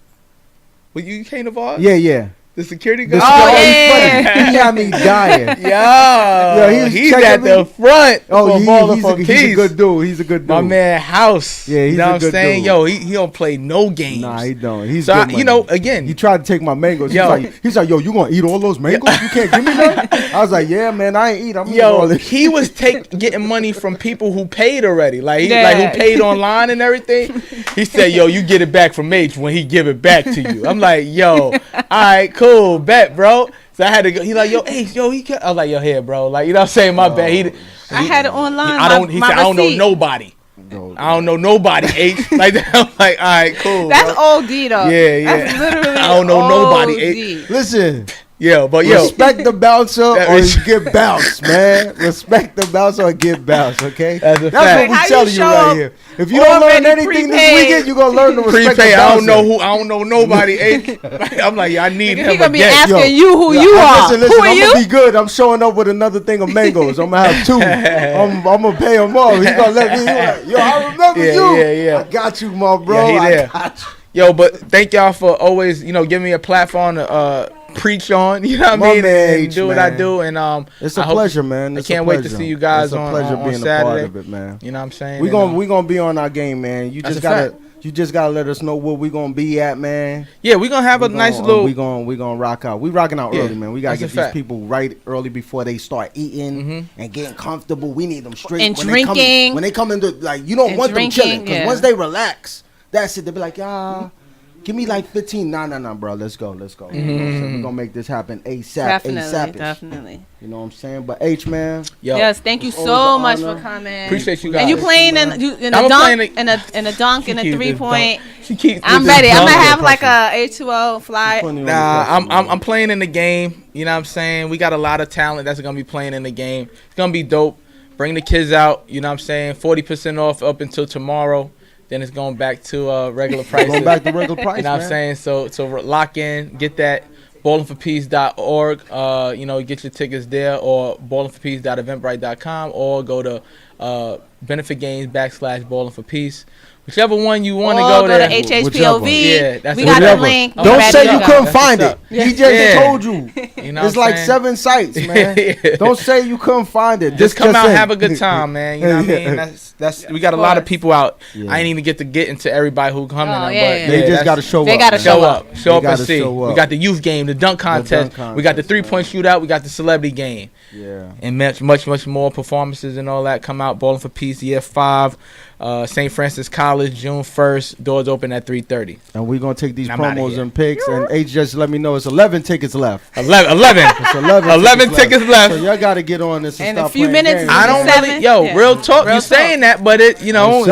you came to bars? yeah. The security The guard. he had me dying. Yo, he's at the front. Oh, he's a Peace. good dude. He's a good dude. My man, House. Yeah, he's you know a what I'm good saying? dude. Yo, he don't play no games. Nah, he don't. He's so good money. you know, again, he tried to take my mangoes. Yo. He's like, yo, you gonna eat all those mangoes? You can't give me none? I was like, yeah, man, I ain't eat. I'm eating all this. he was getting money from people who paid already, like Yeah. who paid online and everything. He said, yo, you get it back from H when he give it back to you. I'm like, yo, all right, cool, bet, bro. So I had to go. He like, yo, H, yo, he can't. I was like, yo, here, bro. Like, you know what I'm saying? My bad. I had it online. He said, I don't know nobody. I don't know nobody, H. Like that. I'm like, all right, cool. That's bro. OD though. Yeah. That's literally I don't know nobody, OD. H. Listen, Yo, respect the bouncer That or is- you get bounced, man. Respect the bouncer or get bounced, okay? That's a That's fact. what How we you telling you show right up here. If you don't learn already anything this prepaid? weekend, you're gonna learn to respect Prepay. the I bouncer. don't know nobody, H. I'm like, I need him He gonna be again. asking you who you are. Listen, Who are I'm you? gonna be good. I'm showing up with another thing of mangoes. I'm gonna have two. I'm gonna pay him off. He's gonna let me. Like, yo, I remember you. Yeah. I got you, my bro. Yeah, he there. I got you. Yo, but thank y'all for always, giving me a platform to preach on. You know what I mean? Man, and do what I do. And it's a pleasure, man. I can't wait to see you guys on It's a pleasure on being Saturday. a part of it, man. You know what I'm saying? We gonna be on our game, man. You That's just a gotta. fact. You just gotta let us know where we gonna be at, man. Yeah, we gonna have a nice little. We gonna rock out. We rocking out Yeah, early, man. We gotta that's get a these fact. people right early before they start eating and getting comfortable. We need them straight And when drinking. When they come into you don't And want them chilling drinking, because yeah. once they relax, that's it. They'll be like, give me like 15. Nah, bro. Let's go. You know what I'm saying? We're gonna make this happen ASAP. Definitely. You know what I'm saying? But H, man. Yo, Yes, thank you Always so an much honor. for coming. Appreciate you guys. And you playing in I'm a dunk, playing in a dunk, and a keeps 3-point. She keeps. I'm this ready. I'm dunk. gonna have like a H2O fly. Nah, I'm playing in the game. You know what I'm saying? We got a lot of talent that's gonna be playing in the game. It's gonna be dope. Bring the kids out. You know what I'm saying? 40% off up until tomorrow. Then it's going back to regular prices. Going back to regular price, You know what I'm saying? So lock in, get that. ballingforpeace.org. Get your tickets there, or ballingforpeace.eventbrite.com, or go to benefitgames.com/ballingforpeace. Whichever one you want to Or go go there. to HHPOV. Yeah, that's we it. got the Whatever. link. We Don't ready say to you go. couldn't That's find what's it. up. He just Yeah. told you. You know It's what I'm like saying? 7 sites, man. Yeah. Don't say you couldn't find it. Just come out, in. have a good time, man. You know what I mean? That's we got a lot of people out. Yeah. I ain't even get into everybody who coming. Oh, but yeah. They just got to show They up. gotta man. show show up. up, show They up and gotta see. show We up. got the youth game, the dunk contest. We got the 3-point shootout. We got the celebrity game, Yeah. and much more performances and all that. Come out, Bowling for Peace, Year 5, St. Francis College, June 1st. Doors open at 3:30. And we're going to take these I'm outta promos here. and picks. And H just let me know it's 11 tickets left. 11. It's 11, 11 tickets left. So y'all got to get on this and In a stop few playing minutes, games. I don't Seven. really, yo, Yeah. real talk. Real You talk. saying that, but it, It's selling. you know, It's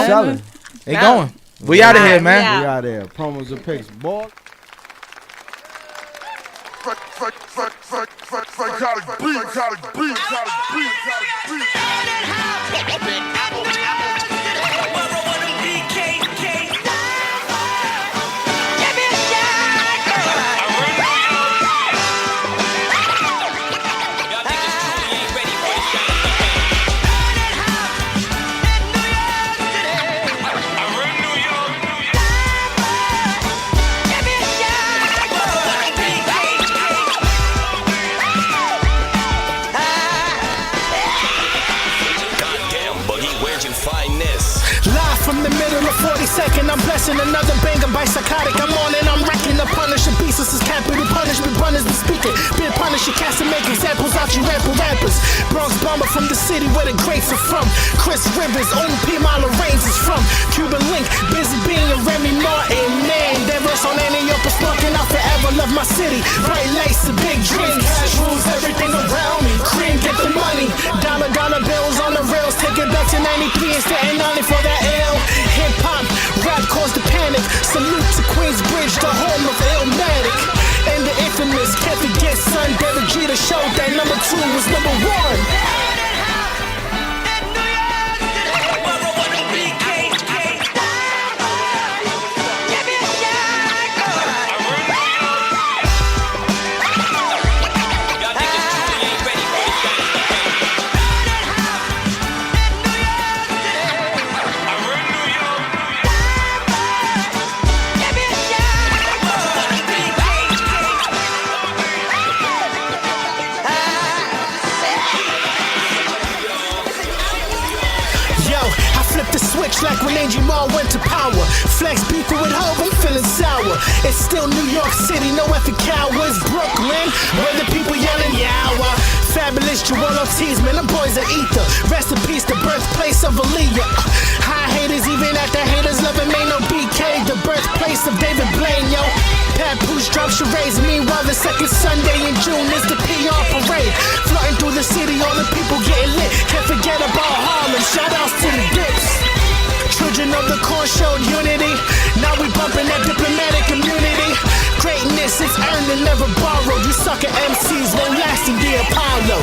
selling. they going. We out of here, man. Yeah. We out there. Promos and picks. Boy. Gotta beat. middle of 42nd, I'm blessing another banger by psychotic. I'm on and I'm wrecking the Punisher beast. This is capital punishment. Runners be speaking. Been punished, you cast and make examples out you rappers. Bronx bomber from the city where the greats are from. Chris Rivers, OP Mala Reigns is from. Cuban Link, Busy Being and Remy Martin. Man, that verse on any up smoking. I'll forever love my city. Bright lights and big dreams. Cash rules everything around me. Cream, get the money. Dollar bills on the rails. Take it back to 93 and Staten Island for that L. Hip hop, rap caused the panic. Salute to Queensbridge, the home of Illmatic. And the infamous, can't forget son, Derek G. The show that number 2 was number 1. Like when Angie Mall went to power. Flex beefing with Hov, I'm feeling sour. It's still New York City, no effing cowards. Brooklyn, where the people yelling yawa. Fabulous Joel Ortiz, man, them boys are ether. Rest in peace, the birthplace of Aaliyah. High haters, even at the haters loving me, no BK. The birthplace of David Blaine, yo. Papoose drop charades. Meanwhile, the second Sunday in June is the PR parade. Floating through the city, all the people getting lit. Can't forget about Harlem, shout outs to the dips. Children of the corn showed unity. Now we bumping that diplomatic immunity. Greatness is earned and never borrowed. You sucker MCs won't last in the Apollo.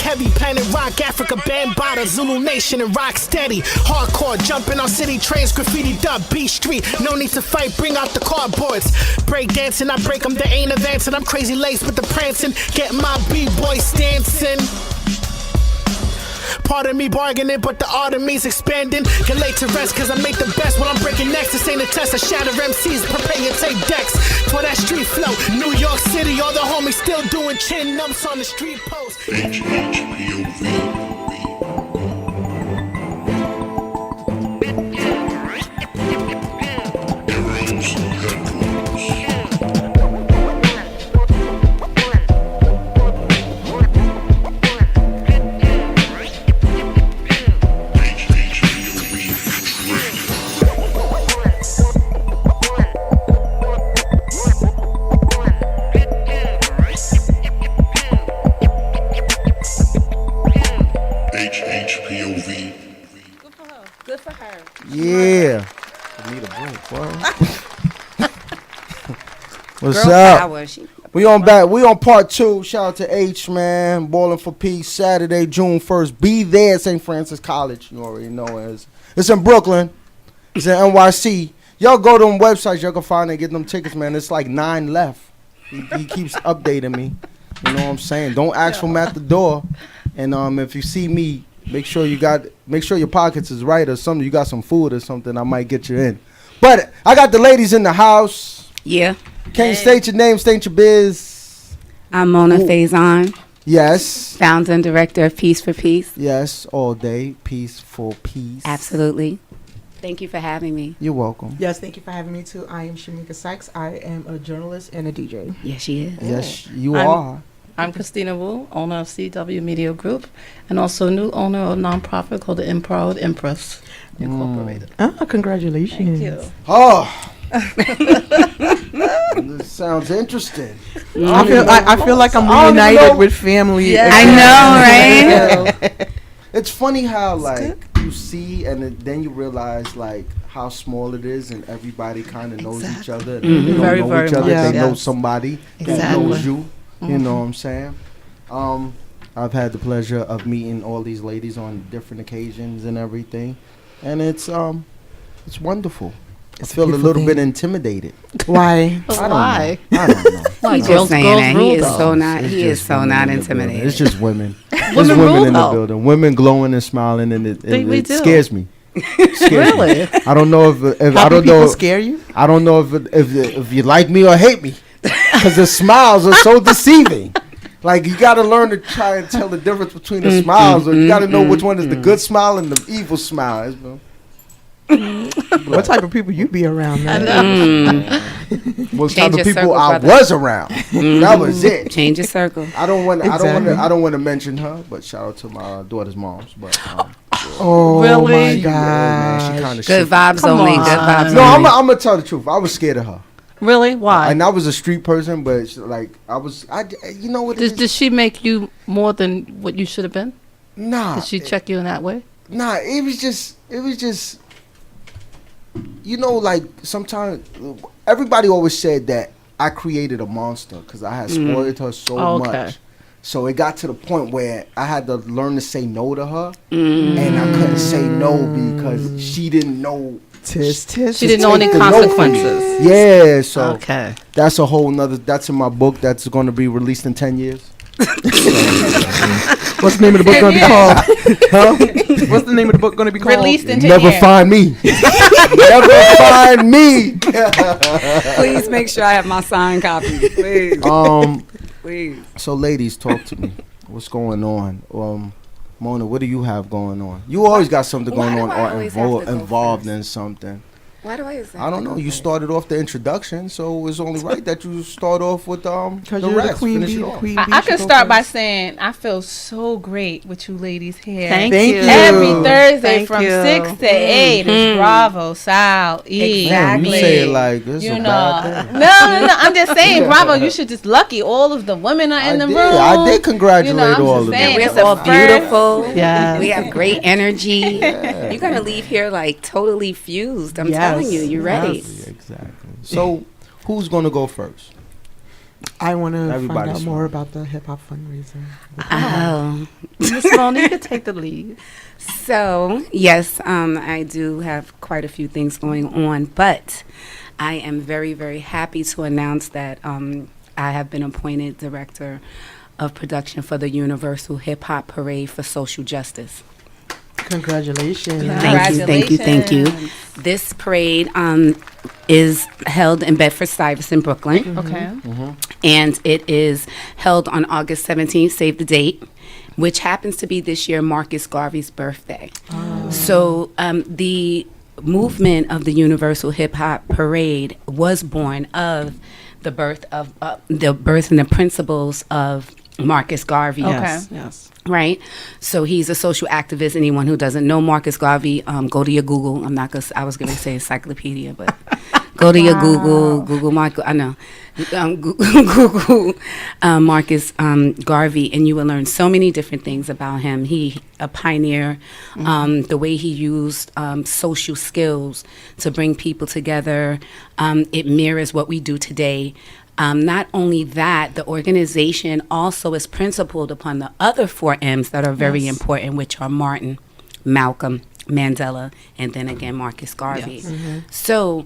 Heavy Planet Rock, Africa, Bambaataa, Zulu Nation, and rock steady. Hardcore, jumping on city trains, graffiti dub, B Street. No need to fight, bring out the cardboards. Break dancing, I break them, they ain't advancing. I'm crazy lace with the prancing, get my B-boys dancing. Pardon me bargaining, but the art of me's expanding. Get late to rest, cause I make the best when I'm breaking necks. This ain't a test, I shatter MCs, prepare your tape decks. For that street flow, New York City, all the homies still doing chin numps on the street post. HHPOV. Yeah. I need a break, bro. What's Girl up? power. We on part 2. Shout out to H, man. Balling for Peace, Saturday, June 1st. Be there at St. Francis College. You already know it. It's in Brooklyn. It's in NYC. Y'all go to them websites. Y'all can find and get them tickets, man. It's like 9 left. He keeps updating me. You know what I'm saying? Don't ask for him at the door. And if you see me, make sure your pockets is right or something. You got some food or something. I might get you in. But I got the ladies in the house. Yeah. Can you state your name, state your biz? I'm Mona Faison. Yes. Founder and director of Peace for Peace. Yes, all day. Peace for peace. Absolutely. Thank you for having me. You're welcome. Yes, thank you for having me too. I am Shamika Sykes. I am a journalist and a DJ. Yes, she is. Yes, you are. I'm Christina Woo, owner of CW Media Group, and also new owner of a nonprofit called the Empowered Empress Incorporated. Oh, congratulations. Thank you. Oh. This sounds interesting. I feel like I'm reunited with family. Yeah. I know, right? It's funny how like you see, and then you realize like how small it is, and everybody kind of knows each other. And they don't Very, know very each other. much. They know Yes. somebody that knows you. You know what I'm saying? I've had the pleasure of meeting all these ladies on different occasions and everything, and it's wonderful. I feel a little bit intimidated. Why? Why? I don't know. He's just Girls- saying girls that. rule, He is though. so not. It's He is just so women not in the building. intimidated. It's just women. There's Women women rule, in the though. building. Women glowing and smiling, and it We do. scares me. Really? I don't know if I How do don't people know. scare you? I don't know if you like me or hate me, because the smiles are so deceiving. Like you got to learn to try and tell the difference between the smiles, or you got to know which one is the good smile and the evil smile. What type of people you be around, man? What Change type of your people circle, I brother. was around. That was it. Change your circle. I don't want. Exactly. I don't want to mention her, but shout out to my daughter's moms. But Oh Really? my she, man, she god! kind of Good vibes Come only. on. Good vibes No, only. I'm gonna tell the truth. I was scared of her, Really? Why? and I was a street person. But you know what? Did she make you more than what you should have been? Nah, Did she check you in that way? nah. It was just. You know, like sometimes everybody always said that I created a monster because I had spoiled her so Okay. much. So it got to the point where I had to learn to say no to her, and I couldn't say no because she didn't know. Tis. She didn't know any take the no from me. consequences. Yeah, so Okay. that's a whole nother. That's in my book. That's going to be released in 10 years. What's the name of the book going to be called? Huh? What's the name of the book going to be called? Released in 10 Never years. find me. Never find me. Please make sure I have my signed copy. Please. Please. So ladies, talk to me. What's going on? Mona, what do you have going on? You always got something Why going do on I or always have to go involved first? in something. Why do I use that? I don't know. You started off the introduction, so it's only right that you start off with Because the you're rest. the queen Finish bee. it off. Queen I bee could should go start by first. saying I feel so great with you ladies here. Thank Thank you. you. Every Thursday Thank from you. 6 to 8 is Bravo, South, East. Damn, you Exactly. say it like this is You a know, bad thing. no. I'm just saying, Bravo. You should just lucky. All of the women are in the room. I did congratulate I'm all just of saying, them. We're it's so all beautiful. Yes. We have great energy. You're going to leave here like totally fused. I'm Yes. telling you, you're ready. Exactly. So, who's gonna go first? I want to find Everybody's out more fine. about the hip hop fundraiser. Oh. Miss Mona, you could take the lead. So, yes, I do have quite a few things going on, but I am very, very happy to announce that I have been appointed director of production for the Universal Hip Hop Parade for Social Justice. Congratulations. Thank you. This parade is held in Bedford-Stuyvesant, Brooklyn. Okay. And it is held on August 17th, save the date, which happens to be this year Marcus Garvey's birthday. So the movement of the Universal Hip Hop Parade was born of the birth and the principles of Marcus Garvey. Yes. Yes. Right, so he's a social activist. Anyone who doesn't know Marcus Garvey, go to your Google. I was going to say encyclopedia, but go to your Google Marcus. I know, Google Marcus Garvey, and you will learn so many different things about him. He a pioneer. The way he used social skills to bring people together. It mirrors what we do today. Not only that, the organization also is principled upon the other 4 M's that are very important, which are Martin, Malcolm, Mandela, and then again Marcus Garvey. Yes. So,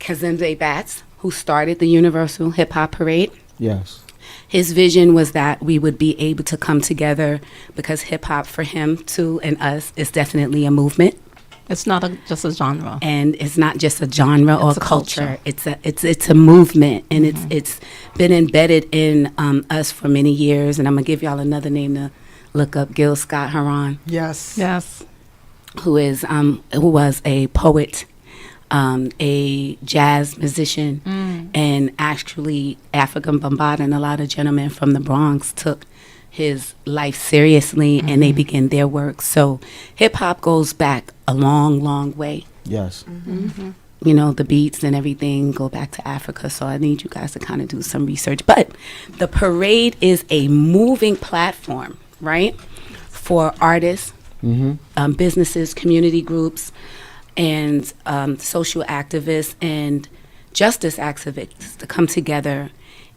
Kazembe Batts, who started the Universal Hip Hop Parade, Yes. his vision was that we would be able to come together because hip hop for him too and us is definitely a movement. It's not just a genre. And it's not just a genre or It's a culture. culture. It's a movement, and it's been embedded in us for many years. And I'm gonna give y'all another name to look up: Gil Scott Heron, Yes. Yes. who was a poet, a jazz musician, and actually African Bambaataa, and a lot of gentlemen from the Bronx took his life seriously, and they began their work. So hip hop goes back a long, long way. Yes. You know, the beats and everything go back to Africa. So I need you guys to kind of do some research. But the parade is a moving platform, right, for artists, businesses, community groups, and social activists and justice activists to come together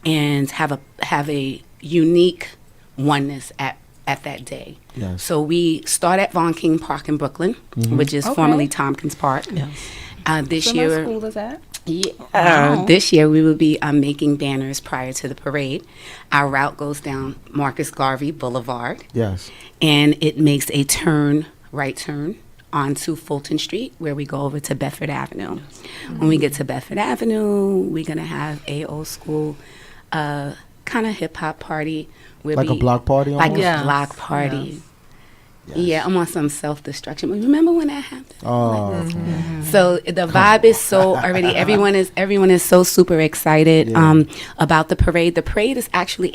and have a unique oneness at that day. Yes. So we start at Von King Park in Brooklyn, which is formerly Tompkins Park. Yes. This So year, what school is that? this year we will be making banners prior to the parade. Our route goes down Marcus Garvey Boulevard, Yes. and it makes a right turn onto Fulton Street, where we go over to Bedford Avenue. When we get to Bedford Avenue, we're gonna have a old school kind of hip hop party. Like a block party Like almost? a block party. Yeah, I'm on some self-destruction. Remember when that happened? Oh. So the vibe is so already. Everyone is so super excited about the parade. The parade is actually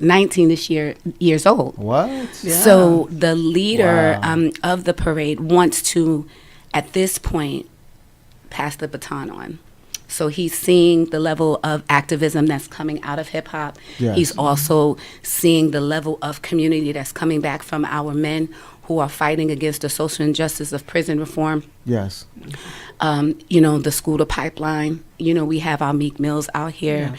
19 this years old. What? Yeah. So the leader of the parade wants to, at this point, pass the baton on. So he's seeing the level of activism that's coming out of hip hop. Yes. He's also seeing the level of community that's coming back from our men who are fighting against the social injustice of prison reform. Yes. The school to pipeline. We have our Meek Mills out here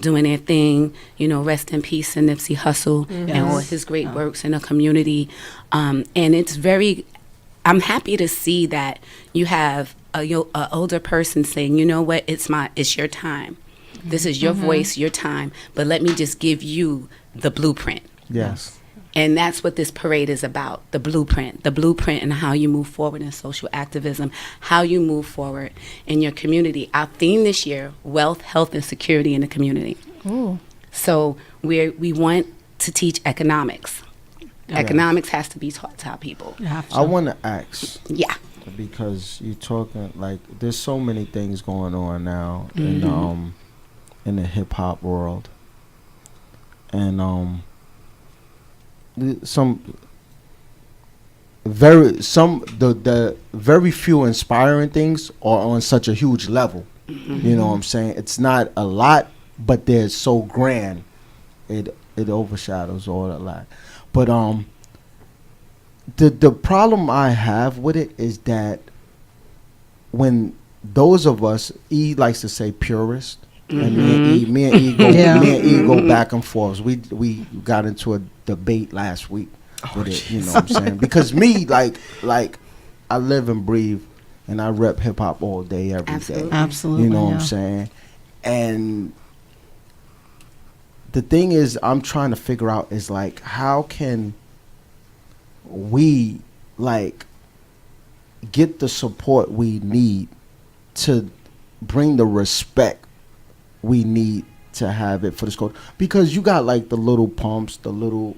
doing their thing. Rest in peace to Nipsey Hussle and all his great works in the community. And it's I'm happy to see that you have a older person saying, you know what, it's your time. This is your voice, your time. But let me just give you the blueprint. Yes. And that's what this parade is about, the blueprint and how you move forward in social activism, how you move forward in your community. Our theme this year, wealth, health, and security in the community. Ooh. So we want to teach economics. Economics has to be taught to our people. I want to ask. Yeah. Because you're talking, like, there's so many things going on now in the hip hop world. And the very few inspiring things are on such a huge level. You know what I'm saying? It's not a lot, but they're so grand. It overshadows all a lot. But the problem I have with it is that when those of us, E likes to say purist, and me and E go back and forth. We got into a debate last week with it, you know what I'm saying? Because me, like I live and breathe, and I rep hip hop all day, every day. Absolutely. You know what I'm saying? And the thing is, I'm trying to figure out is, like, how can we, like, get the support we need to bring the respect we need to have it for this code? Because you got, like, the little pumps, the little,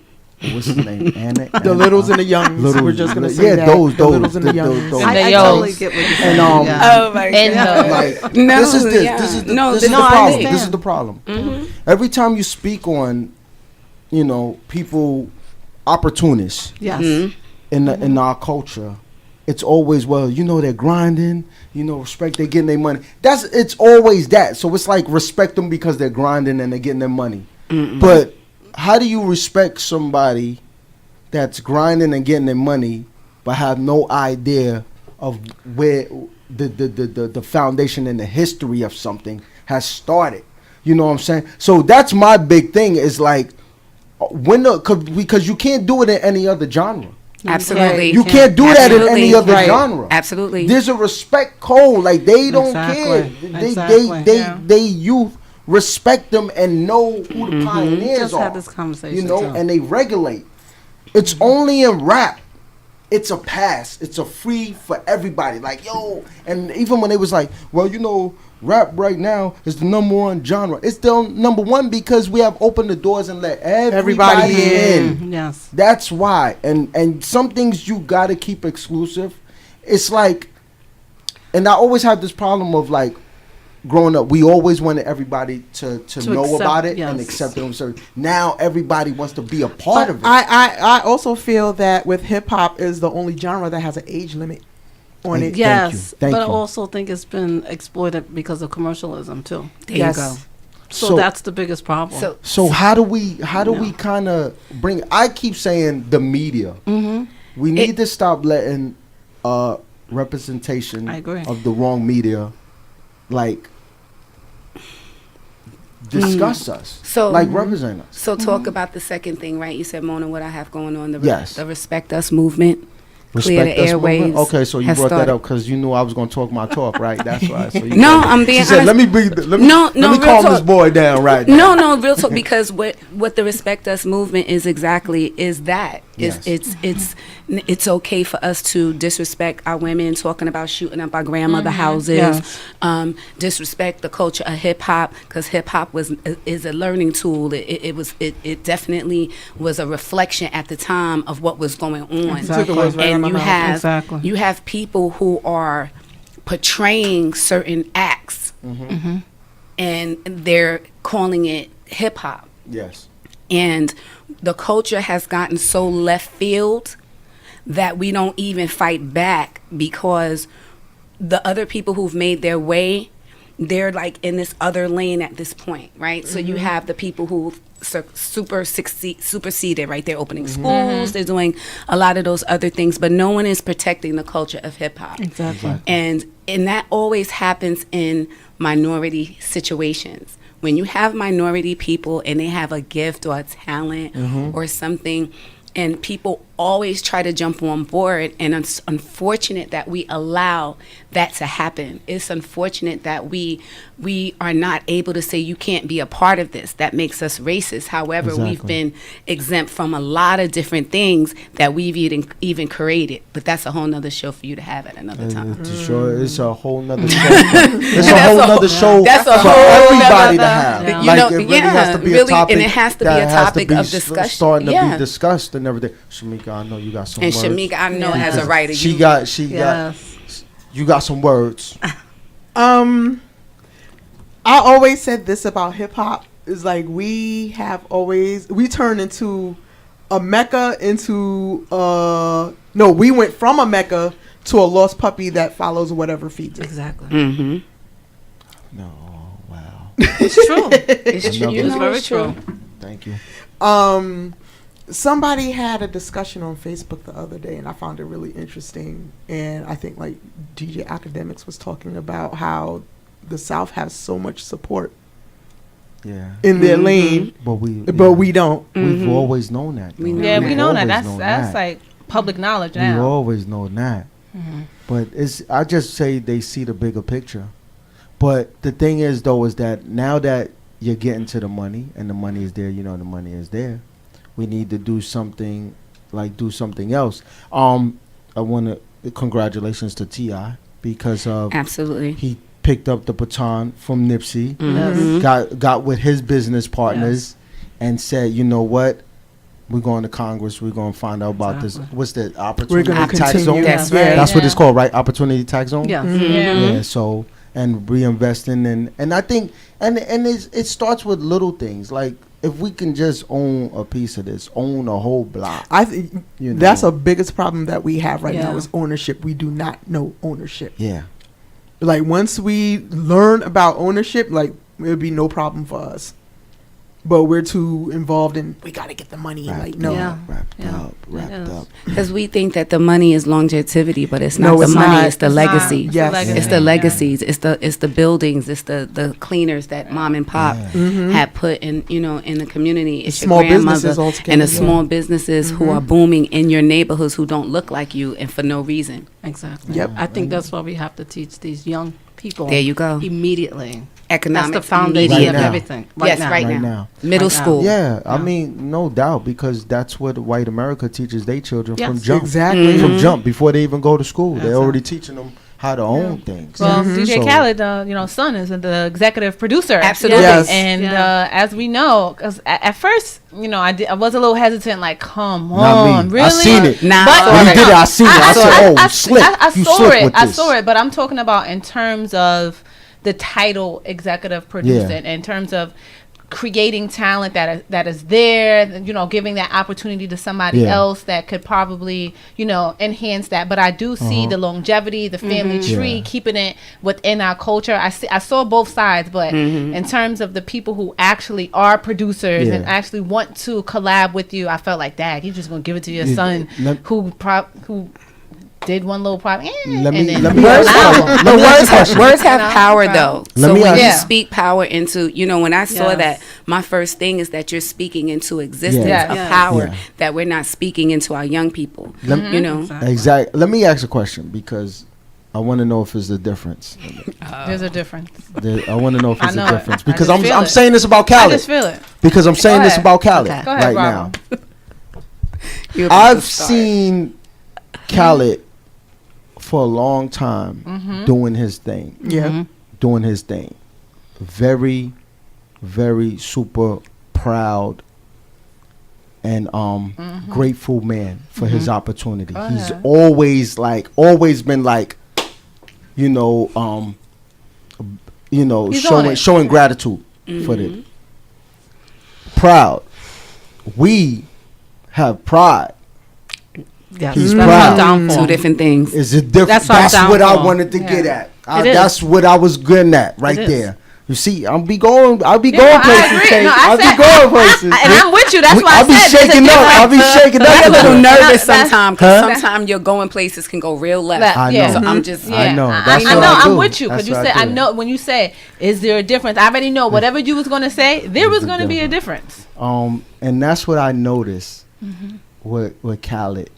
what's his name? The littles and the youngs. We're just gonna say that. Those. The littles and the youngs. I totally get what you're saying. And Oh my God. like, No, this is yeah. this is the No, this is the no, I problem. understand. This is the problem. Every time you speak on, people, opportunists Yes. in our culture, it's always, well, they're grinding, respect, they're getting their money. It's always that. So it's like, respect them because they're grinding and they're getting their money. But how do you respect somebody that's grinding and getting their money but have no idea of where the foundation and the history of something has started? You know what I'm saying? So that's my big thing, is like, because you can't do it in any other genre. Absolutely. You can't do that in any other Right. genre. Absolutely. There's a respect code. Like, they don't care. They youth respect them and know who the pioneers Just are. had this conversation. too. And they regulate. It's only in rap. It's a pass. It's a free for everybody. Like, yo, and even when they was like, well, rap right now is the #1 genre. It's the #1 because we have opened the doors and let everybody in. Yes. That's why. And some things you gotta keep exclusive. It's like, and I always have this problem of, like, growing up, we always wanted everybody to know accept, about it and yes. accept it. So now everybody wants to be a part of it. I also feel that with hip hop is the only genre that has an age limit on it. Yes, Thank but I you. also think it's been exploited because of commercialism too. There Yes. you go. So that's the biggest problem. So how do we kind of bring? I keep saying the media. We need to stop letting representation I agree. of the wrong media, like, discuss us. So, like, represent us. So talk about the second thing, right? You said, Mona, what I have going on, the Respect Us movement. Clear the airwaves. Movement? Okay, so you brought that up because you knew I was going to talk my talk, right? That's why. So I'm being honest. Said, let me calm this boy down right now. No, real talk, because what the Respect Us movement is exactly is that. Yes. It's okay for us to disrespect our women, talking about shooting up our grandmother houses, disrespect the culture of hip hop, because hip hop is a learning tool. It definitely was a reflection at the time of what was going on. Exactly. And you have people who are portraying certain acts, and they're calling it hip hop. Yes. And the culture has gotten so left field that we don't even fight back, because the other people who've made their way, they're like in this other lane at this point, right? So you have the people who superseded, right? They're opening schools, they're doing a lot of those other things, but no one is protecting the culture of hip hop. Exactly. And that always happens in minority situations. When you have minority people and they have a gift or a talent or something, and people always try to jump on board, and it's unfortunate that we allow that to happen. It's unfortunate that we are not able to say you can't be a part of this. That makes us racist. However, we've been exempt from a lot of different things that we've even created. But that's a whole nother show for you to have at another time. It's a whole nother show. It's a whole nother show that's a for whole everybody to nother, have. you Like, know, it really has to be a topic, and it has to be a topic of discussion. Starting to be discussed and everything. Shamika, I know you got some words. And Shamika, I know, as a writer, you got some words. I always said this about hip hop, is like we turned into a mecca we went from a mecca to a lost puppy that follows whatever feeds it. Exactly. No, wow. It's true. It's true. It's very true. Thank you. Somebody had a discussion on Facebook the other day, and I found it really interesting. And I think like DJ Academics was talking about how the South has so much support in their lane, but we don't. We've always known that. We know that. That's like public knowledge now. We always know that. But I just say they see the bigger picture. But the thing is, though, is that now that you're getting to the money, and the money is there, the money is there. We need to do something else. I want to congratulations to T.I. because absolutely he picked up the baton from Nipsey, got with his business partners, and said, you know what, we're going to Congress. We're going to find out about this. What's the opportunity tax zone? That's right. That's what it's called, right? Opportunity tax zone. Yeah. Yeah. So and reinvesting and I think and it starts with little things like. If we can just own a piece of this, own a whole block. I think that's the biggest problem that we have right now is ownership. We do not know ownership. Yeah. Like once we learn about ownership, like it'll be no problem for us. But we're too involved in we got to get the money and like no. Wrapped up. Because we think that the money is longevity, but it's not the money. Not. It's the legacy. Yes. It's the legacies. It's the buildings. It's the cleaners that mom and pop had put in in the community. It's small your grandmother businesses and the small businesses who are booming in your neighborhoods who don't look like you and for no reason. Exactly. Yep. I think that's why we have to teach these young people. There you go. Immediately. Economics. That's the foundation right of now. Everything. Right now. Middle school. Yeah, I mean, no doubt, because that's what white America teaches their children from jump. Exactly. From jump, before they even go to school. They're already teaching them how to own things. Well, DJ Khaled, son is the executive producer. Absolutely. Yes. And as we know, because at first, I was a little hesitant, like, come on, really? I seen it. Nah. When he did it, I seen it. I said, slick. I You saw slick it. with I this. saw it, but I'm talking about in terms of the title executive producer, in terms of creating talent that is there, you know, giving that opportunity to somebody else that could probably, you know, enhance that. But I do see the longevity, the family tree, keeping it within our culture. I saw both sides, but in terms of the people who actually are producers and actually want to collab with you, I felt like, dang, you're just gonna give it to your son who did one little problem. Words have power, though. So when you speak power into, you know, when I saw that, my first thing is that you're speaking into existence a power that we're not speaking into our young people. You know, exactly. Let me ask a question, because I want to know if there's a difference. There's a difference. I want to know if there's a difference, because I'm saying this about Khaled. I just feel it. Because I'm saying this about Khaled right now. I've seen Khaled for a long time doing his thing. Doing his thing. Very, very super proud and grateful man for his opportunity. He's always been like, showing gratitude for it. Proud. We have pride. He's proud. Two different things. Is it different? That's what I wanted to get at. That's what I was good at right there. You see, I'll be going places. I'll be going places. And I'm with you. That's why I'll be shaking up. I'll be shaking up. I'm a little nervous sometimes, because sometimes you're going places can go real left. I know. So I'm just, I know. I'm with you, because you said, I know when you say, is there a difference? I already know whatever you was going to say, there was going to be a difference. And that's what I noticed with Khaled.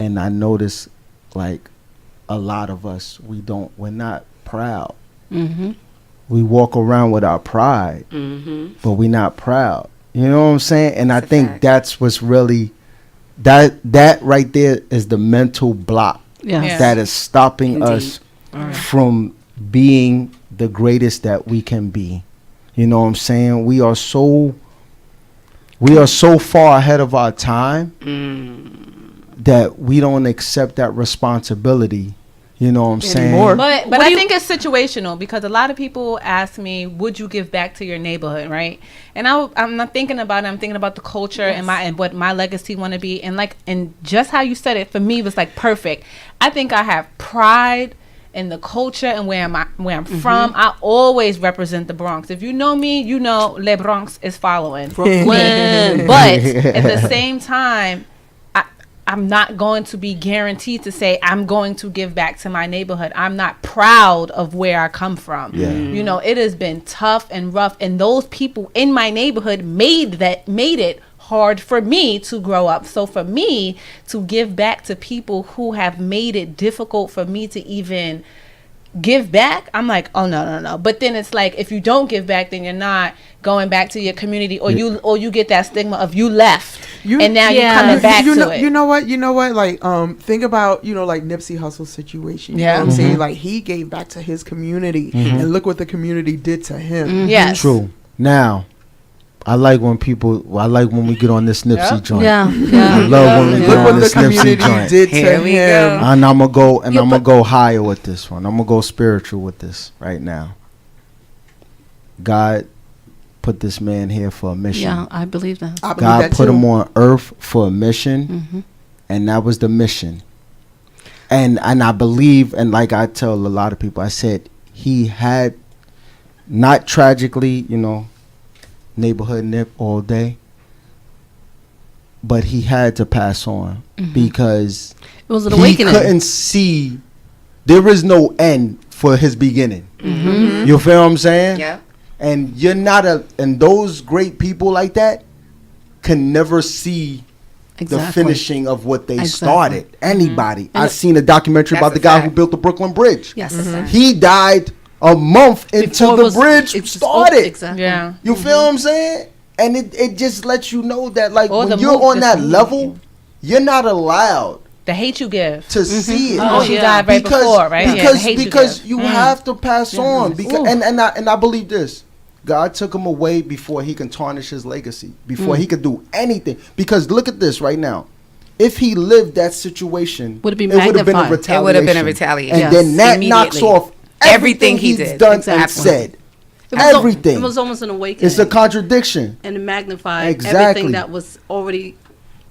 And I notice, like, a lot of us, we're not proud. We walk around with our pride, but we're not proud. You know what I'm saying? And I think that's what's really, that right there is the mental block that is stopping us from being the greatest that we can be. You know what I'm saying? We are so far ahead of our time that we don't accept that responsibility. You know what I'm saying? But I think it's situational, because a lot of people ask me, would you give back to your neighborhood, right? And I'm not thinking about it. I'm thinking about the culture and what my legacy want to be. And just how you said it, for me, was like perfect. I think I have pride in the culture and where I'm from. I always represent the Bronx. If you know me, you know Le Bronx is following. Brooklyn. But at the same time, I'm not going to be guaranteed to say I'm going to give back to my neighborhood. I'm not proud of where I come from. You know, it has been tough and rough, and those people in my neighborhood made it hard for me to grow up. So for me to give back to people who have made it difficult for me to even give back, I'm like, oh no. But then it's like, if you don't give back, then you're not going back to your community, or you get that stigma of you left and now you're coming back to it. You know what? Like, think about, like Nipsey Hussle's situation. You know what I'm saying? Like, he gave back to his community, and look what the community did to him. Yes. True. Now, I like when we get on this Nipsey joint. Yeah. I love when we get on this Nipsey joint. Did to him. And I'm gonna go higher with this one. I'm gonna go spiritual with this right now. God put this man here for a mission. Yeah, I believe that. God put him on earth for a mission, and that was the mission. And I believe, and like I tell a lot of people, I said he had, not tragically, neighborhood nip all day, but he had to pass on because it was an awakening. He couldn't see, there is no end for his beginning. You feel what I'm saying? Yeah. And you're not and those great people like that can never see the finishing of what they started. Anybody. I've seen a documentary about the guy who built the Brooklyn Bridge. Yes. He died a month into the bridge started. Exactly. Yeah. You feel what I'm saying? And it just lets you know that, like, when you're on that level, you're not allowed the hate you give to see it. Oh, she died right before, right? Because you have to pass on. Because and I believe this. God took him away before he can tarnish his legacy, before he could do anything. Because look at this right now. If he lived that situation, it would have been a retaliation. It would have been a retaliation. And then that knocks off everything he's did. done and said. everything. It was almost an awakening. It's a contradiction. And it magnified Exactly. everything that was already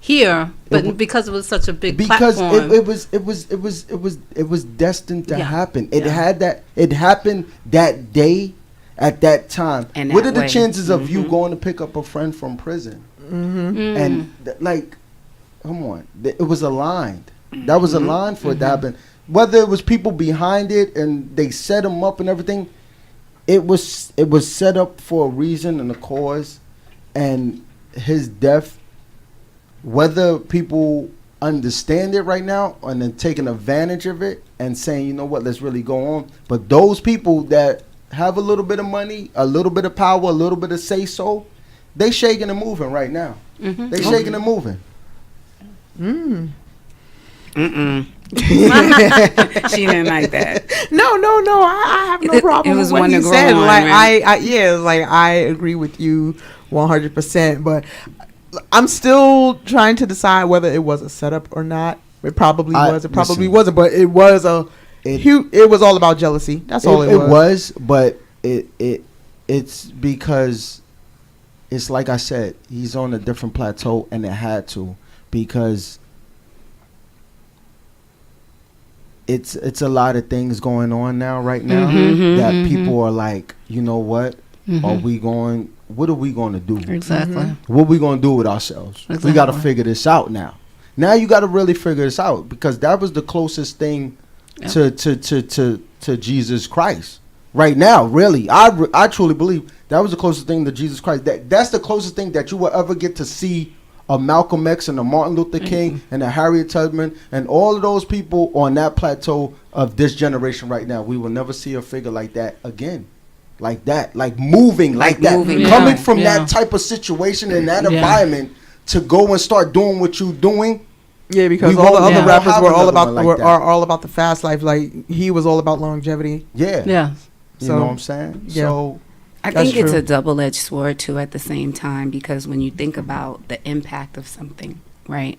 here, but because it was such a big platform. it was destined to happen. It happened that day at that time. And what are the chances of you going to pick up a friend from prison? And come on, it was aligned. That was aligned for it to happen. Whether it was people behind it and they set him up and everything, it was set up for a reason and a cause. And his death, whether people understand it right now and then taking advantage of it and saying, you know what, let's really go on. But those people that have a little bit of money, a little bit of power, a little bit of say so, they shaking and moving right now. They shaking and moving. She didn't like that. No. I have no problem with what he said. I agree with you 100%. But I'm still trying to decide whether it was a setup or not. It probably was. It probably wasn't. But it was it was all about jealousy. That's all it was. It was, but it's because it's like I said, he's on a different plateau, and it had to, because it's a lot of things going on now right now that people are like, you know what? What are we going to do? Exactly. What are we going to do with ourselves? Exactly. We got to figure this out now. Now you got to really figure this out, because that was the closest thing to Jesus Christ. Right now, really, I truly believe that was the closest thing to Jesus Christ. That's the closest thing that you will ever get to see a Malcolm X and a Martin Luther King and a Harriet Tubman and all of those people on that plateau of this generation right now. We will never see a figure like that again. Like that, like moving like that, coming from that type of situation and that environment to go and start doing what you're doing. Yeah, because all the other rappers were all about the fast life. Like, he was all about longevity. Yeah. You know what I'm saying? Yeah. So I think it's a double-edged sword too at the same time, because when you think about the impact of something, right?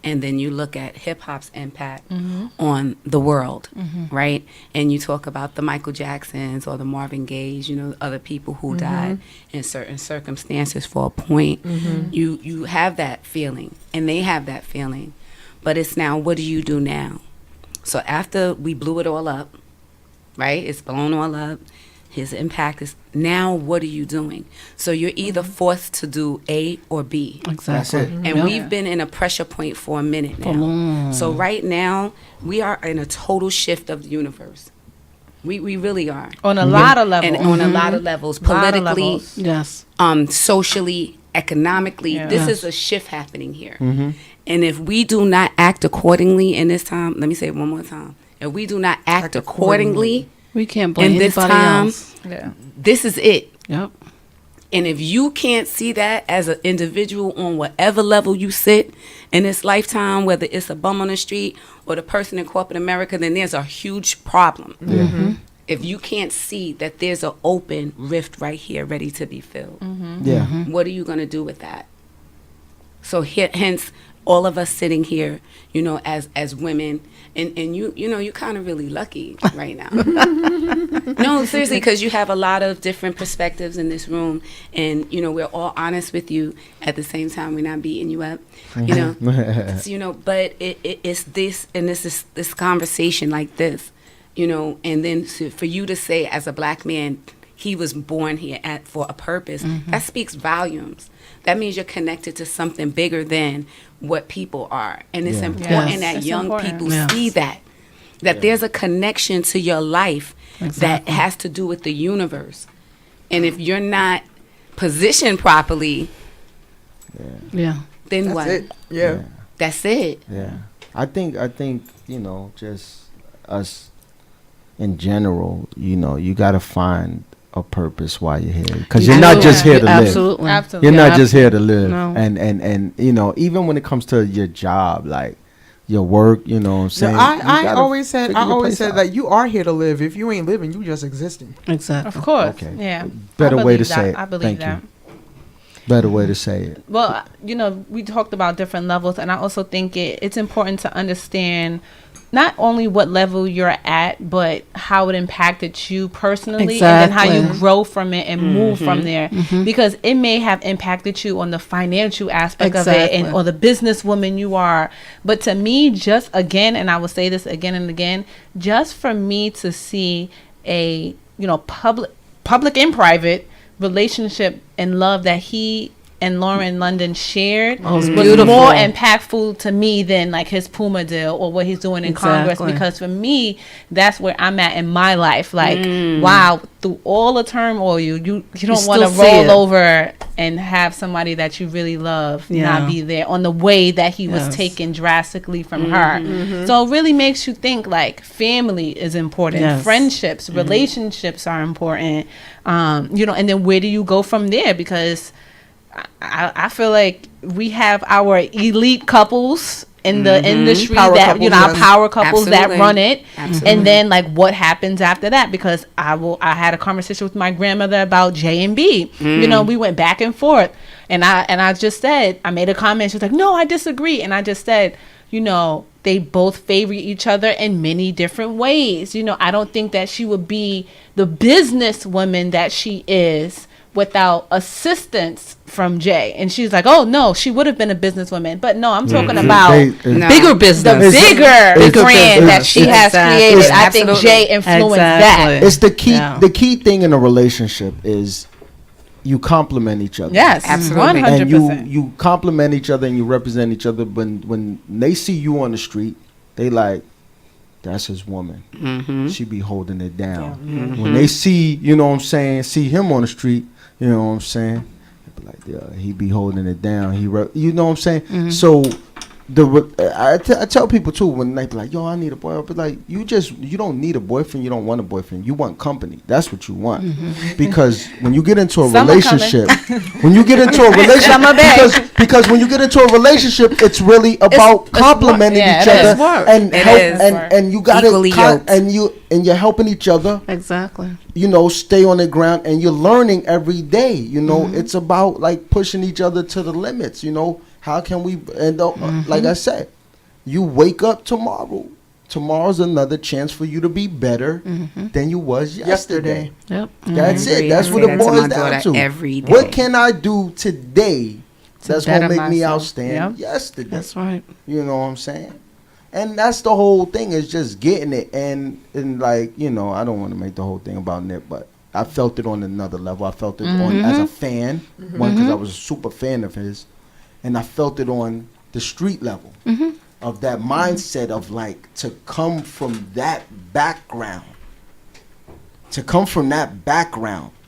And then you look at hip-hop's impact on the world, right? And you talk about the Michael Jacksons or the Marvin Gayes, you know, other people who died in certain circumstances for a point. You have that feeling, and they have that feeling. But it's now, what do you do now? So after we blew it all up, right? It's blown all up. His impact is, now what are you doing? So you're either forced to do A or B. Exactly. And we've been in a pressure point for a minute now. So right now, we are in a total shift of the universe. We really are. On a lot of levels. And on a lot of levels. Politically, socially, economically. This is a shift happening here. And if we do not act accordingly in this time, let me say it one more time. If we do not act accordingly, we can't blame in this anybody time, else. This is it. Yep. And if you can't see that as an individual on whatever level you sit in this lifetime, whether it's a bum on the street or the person in corporate America, then there's a huge problem. If you can't see that there's an open rift right here ready to be filled, what are you going to do with that? So hence, all of us sitting here, you know, as women, and you know, you're kind of really lucky right now. No, seriously, because you have a lot of different perspectives in this room, and you know, we're all honest with you. At the same time, we're not beating you up, you know. So, you know, but it's this, and this conversation like this, you know, and then for you to say as a black man, he was born here for a purpose. That speaks volumes. That means you're connected to something bigger than what people are. And it's important that young people see that there's a connection to your life that has to do with the universe. And if you're not positioned properly, then that's what? It. That's it. Yeah. I think, you know, just us in general, you know, you got to find a purpose while you're here, because you're not just here to live. Absolutely. You're not just here to live. No. And you know, even when it comes to your job, like your work, you know what I'm saying? I always said that you are here to live. If you ain't living, you just existing. Exactly. Of course. Okay. Yeah. Better way to say it. I believe that. Better way to say it. Well, you know, we talked about different levels, and I also think it's important to understand not only what level you're at, but how it impacted you personally, Exactly. and then how you grow from it and move from there. Because it may have impacted you on the financial aspect of it, and or the businesswoman you are. But to me, just again, and I will say this again and again, just for me to see a public and private relationship and love that he and Lauren London shared was more impactful to me than like his Puma deal or what he's doing in Congress, because for me, that's where I'm at in my life. Like, wow, through all the turmoil, you don't want to roll over and have somebody that you really love not be there on the way that he was taken drastically from her. So it really makes you think like family is important, friendships, relationships are important, and then where do you go from there? Because I feel like we have our elite couples in the industry power that couples, our power couples that run it, Absolutely. and then like what happens after that? Because I had a conversation with my grandmother about J&B. We went back and forth, and I just said, I made a comment. She was like, "No, I disagree," and I just said, they both favor each other in many different ways. I don't think that she would be the businesswoman that she is without assistance from Jay. And she's like, "Oh no, she would have been a businesswoman." But no, I'm talking about bigger business, the bigger brand that she has created. I think Jay influenced that. It's the key. The key thing in a relationship is you complement each other. Yes, absolutely, 100%. And you complement each other and you represent each other. When they see you on the street, they like, that's his woman. She be holding it down. When they see, see him on the street, they be like, yeah, he be holding it down. So I tell people too, when they be like, yo, I need a boy, but like, you don't need a boyfriend. You don't want a boyfriend. You want company. That's what you want. Because when you get into a relationship, because when you get into a relationship, it's really about complimenting each other and help, and you got to, and you're helping each other. Exactly. Stay on the ground, and you're learning every day. It's about like pushing each other to the limits. How can we, like I said, you wake up tomorrow. Tomorrow's another chance for you to be better than you was yesterday. Yep. That's it. That's what it boils down to. Every day. What can I do today that's going to make me outstand yesterday? That's right. You know what I'm saying? And that's the whole thing, is just getting it. And like, I don't want to make the whole thing about Nip, but I felt it on another level. I felt it on as a fan, one, because I was a super fan of his. And I felt it on the street level of that mindset of like, to come from that background,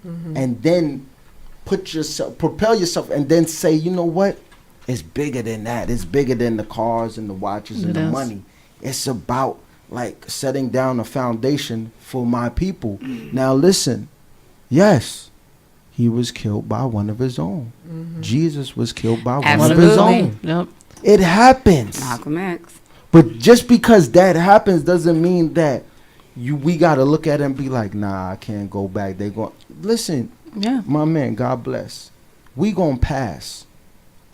and then propel yourself, and then say, you know what? It's bigger than that. It's bigger than the cars and the watches and the money. It's about like setting down a foundation for my people. Now listen, yes, he was killed by one of his own. Jesus was killed by one of his own. Yep. It happens. Malcolm X. But just because that happens doesn't mean that we got to look at it and be like, nah, I can't go back. They go, listen, my man, God bless. We gonna pass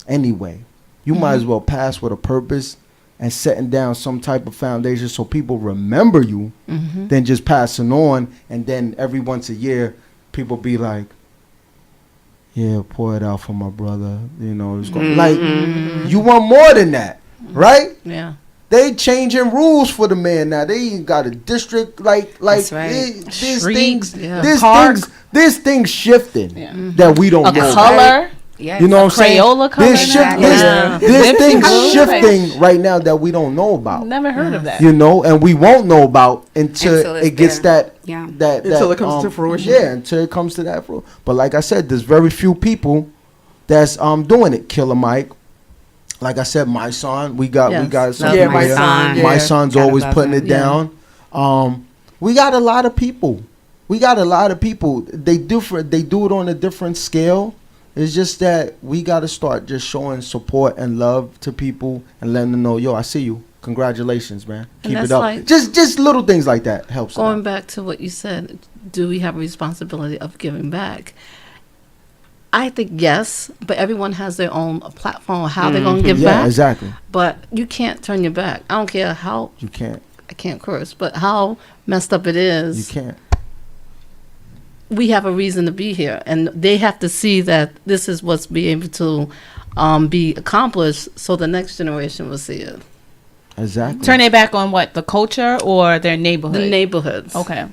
anyway. You might as well pass with a purpose and setting down some type of foundation so people remember you than just passing on, and then every once a year people be like, yeah, pour it out for my brother. It's going like, you want more than that, right? Yeah. They changing rules for the man now. They even got a district like That's right. this thing's shifting that we don't know. Color. Yeah. You know what I'm saying? Crayola color. This thing's shifting right now that we don't know about. Never heard of that. And we won't know about until it gets that until it comes to fruition. Yeah, until it comes to that fruition. But like I said, there's very few people that's doing it. Killer Mike. Like I said, my son. We got some. Yeah, my son. My son's always putting it down. We got a lot of people. They do it on a different scale. It's just that we got to start just showing support and love to people and letting them know, yo, I see you. Congratulations, man. Keep it up. Like, just little things like that helps. Going back to what you said, do we have a responsibility of giving back? I think yes, but everyone has their own platform of how they're going to give back. Yeah, exactly. But you can't turn your back. I don't care how. You can't. I can't curse, but how messed up it is. You can't. We have a reason to be here, and they have to see that this is what's being able to be accomplished, so the next generation will see it. Exactly. Turn it back on what, the culture or their neighborhood? The neighborhoods. Okay.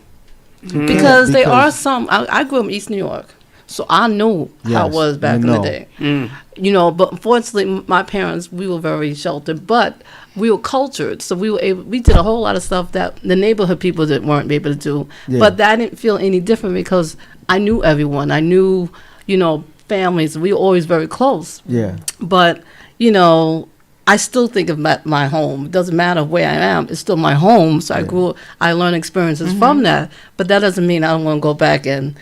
Because there are some. I grew up in East New York, so I knew how it Yes, was back you in the know. day. You know, but unfortunately, my parents, we were very sheltered, but we were cultured, so we were able. We did a whole lot of stuff that the neighborhood people weren't able to do. Yeah. But that didn't feel any different because I knew everyone. I knew, families. We were always very close. Yeah. But I still think of my home. It doesn't matter where I am. It's still my home. So I learned experiences from that. But that doesn't mean I don't want to go back and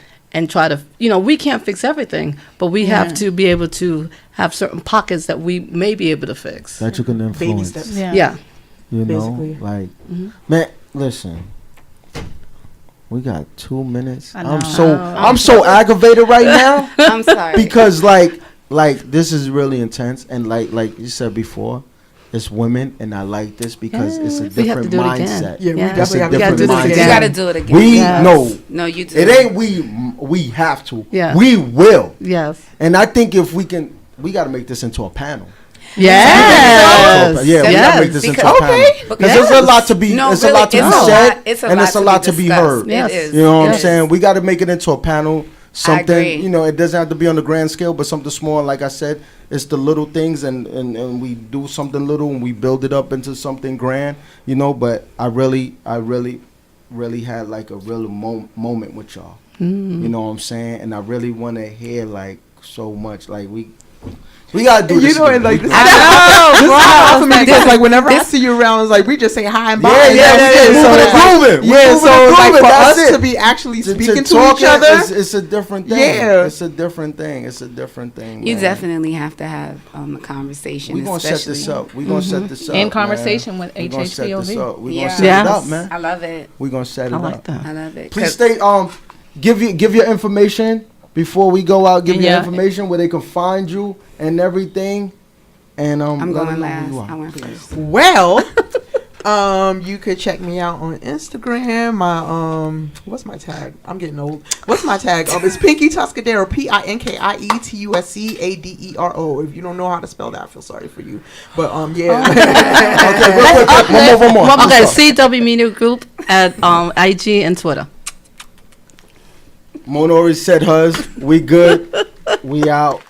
try to, we can't fix everything, but we have to be able to have certain pockets that we may be able to fix. That you can influence. Baby steps. Yeah. Basically. Like, man, listen. We got 2 minutes. I know. I'm so aggravated right now I'm sorry. because like this is really intense, and like you said before, it's women, and I like this because it's a We have to different do it again. mindset. Yeah, we It's a definitely different have to do this mindset. again. You got to do it again. We Yes. No, you do. it ain't we have to. Yeah. We will. Yes. And I think if we can, we got to make this into a panel. Yes. Yeah, we gotta make this into a panel. Because there's a lot to be. No, it's really, a lot to it's be a said, lot- it's a and lot it's a to lot be to be discussed. heard. Yes. It is. You know what I'm Yes. saying? We got to make it into a panel. Something, agree. it doesn't have to be on the grand scale, but something small. Like I said, it's the little things, and we do something little, and we build it up into something grand. But I really had like a real moment with y'all. You know what I'm saying? And I really want to hear like so much. Like we gotta do this. And like again. this is hard for me because like whenever I see you around, it's like we just say hi and bye. Moving. So like for That's us it. to be actually speaking to talk each other, it's a different thing. Yeah. It's a different thing. It's a different thing. You man. definitely have to have a conversation. We're gonna set this up. We're gonna set this up. In conversation man. with We gonna set this HHPOV. up. We're Yeah. gonna set Yes. it up, man. I love it. We're gonna set it I up. like that. I love it. Please stay. Give your information before we go out. Give your Yeah. information where they can find you and everything. And I'm let going them know who you last. are. I went first. well, you could check me out on Instagram. My what's my tag? I'm getting old. What's my tag? It's Pinky Tuscadero. PINKIETUSCADERO. If you don't know how to spell that, I feel sorry for you. But yeah. Okay, real quick. One more. Okay, CW Media Group at IG and Twitter. Mona already said hers. We good. We out.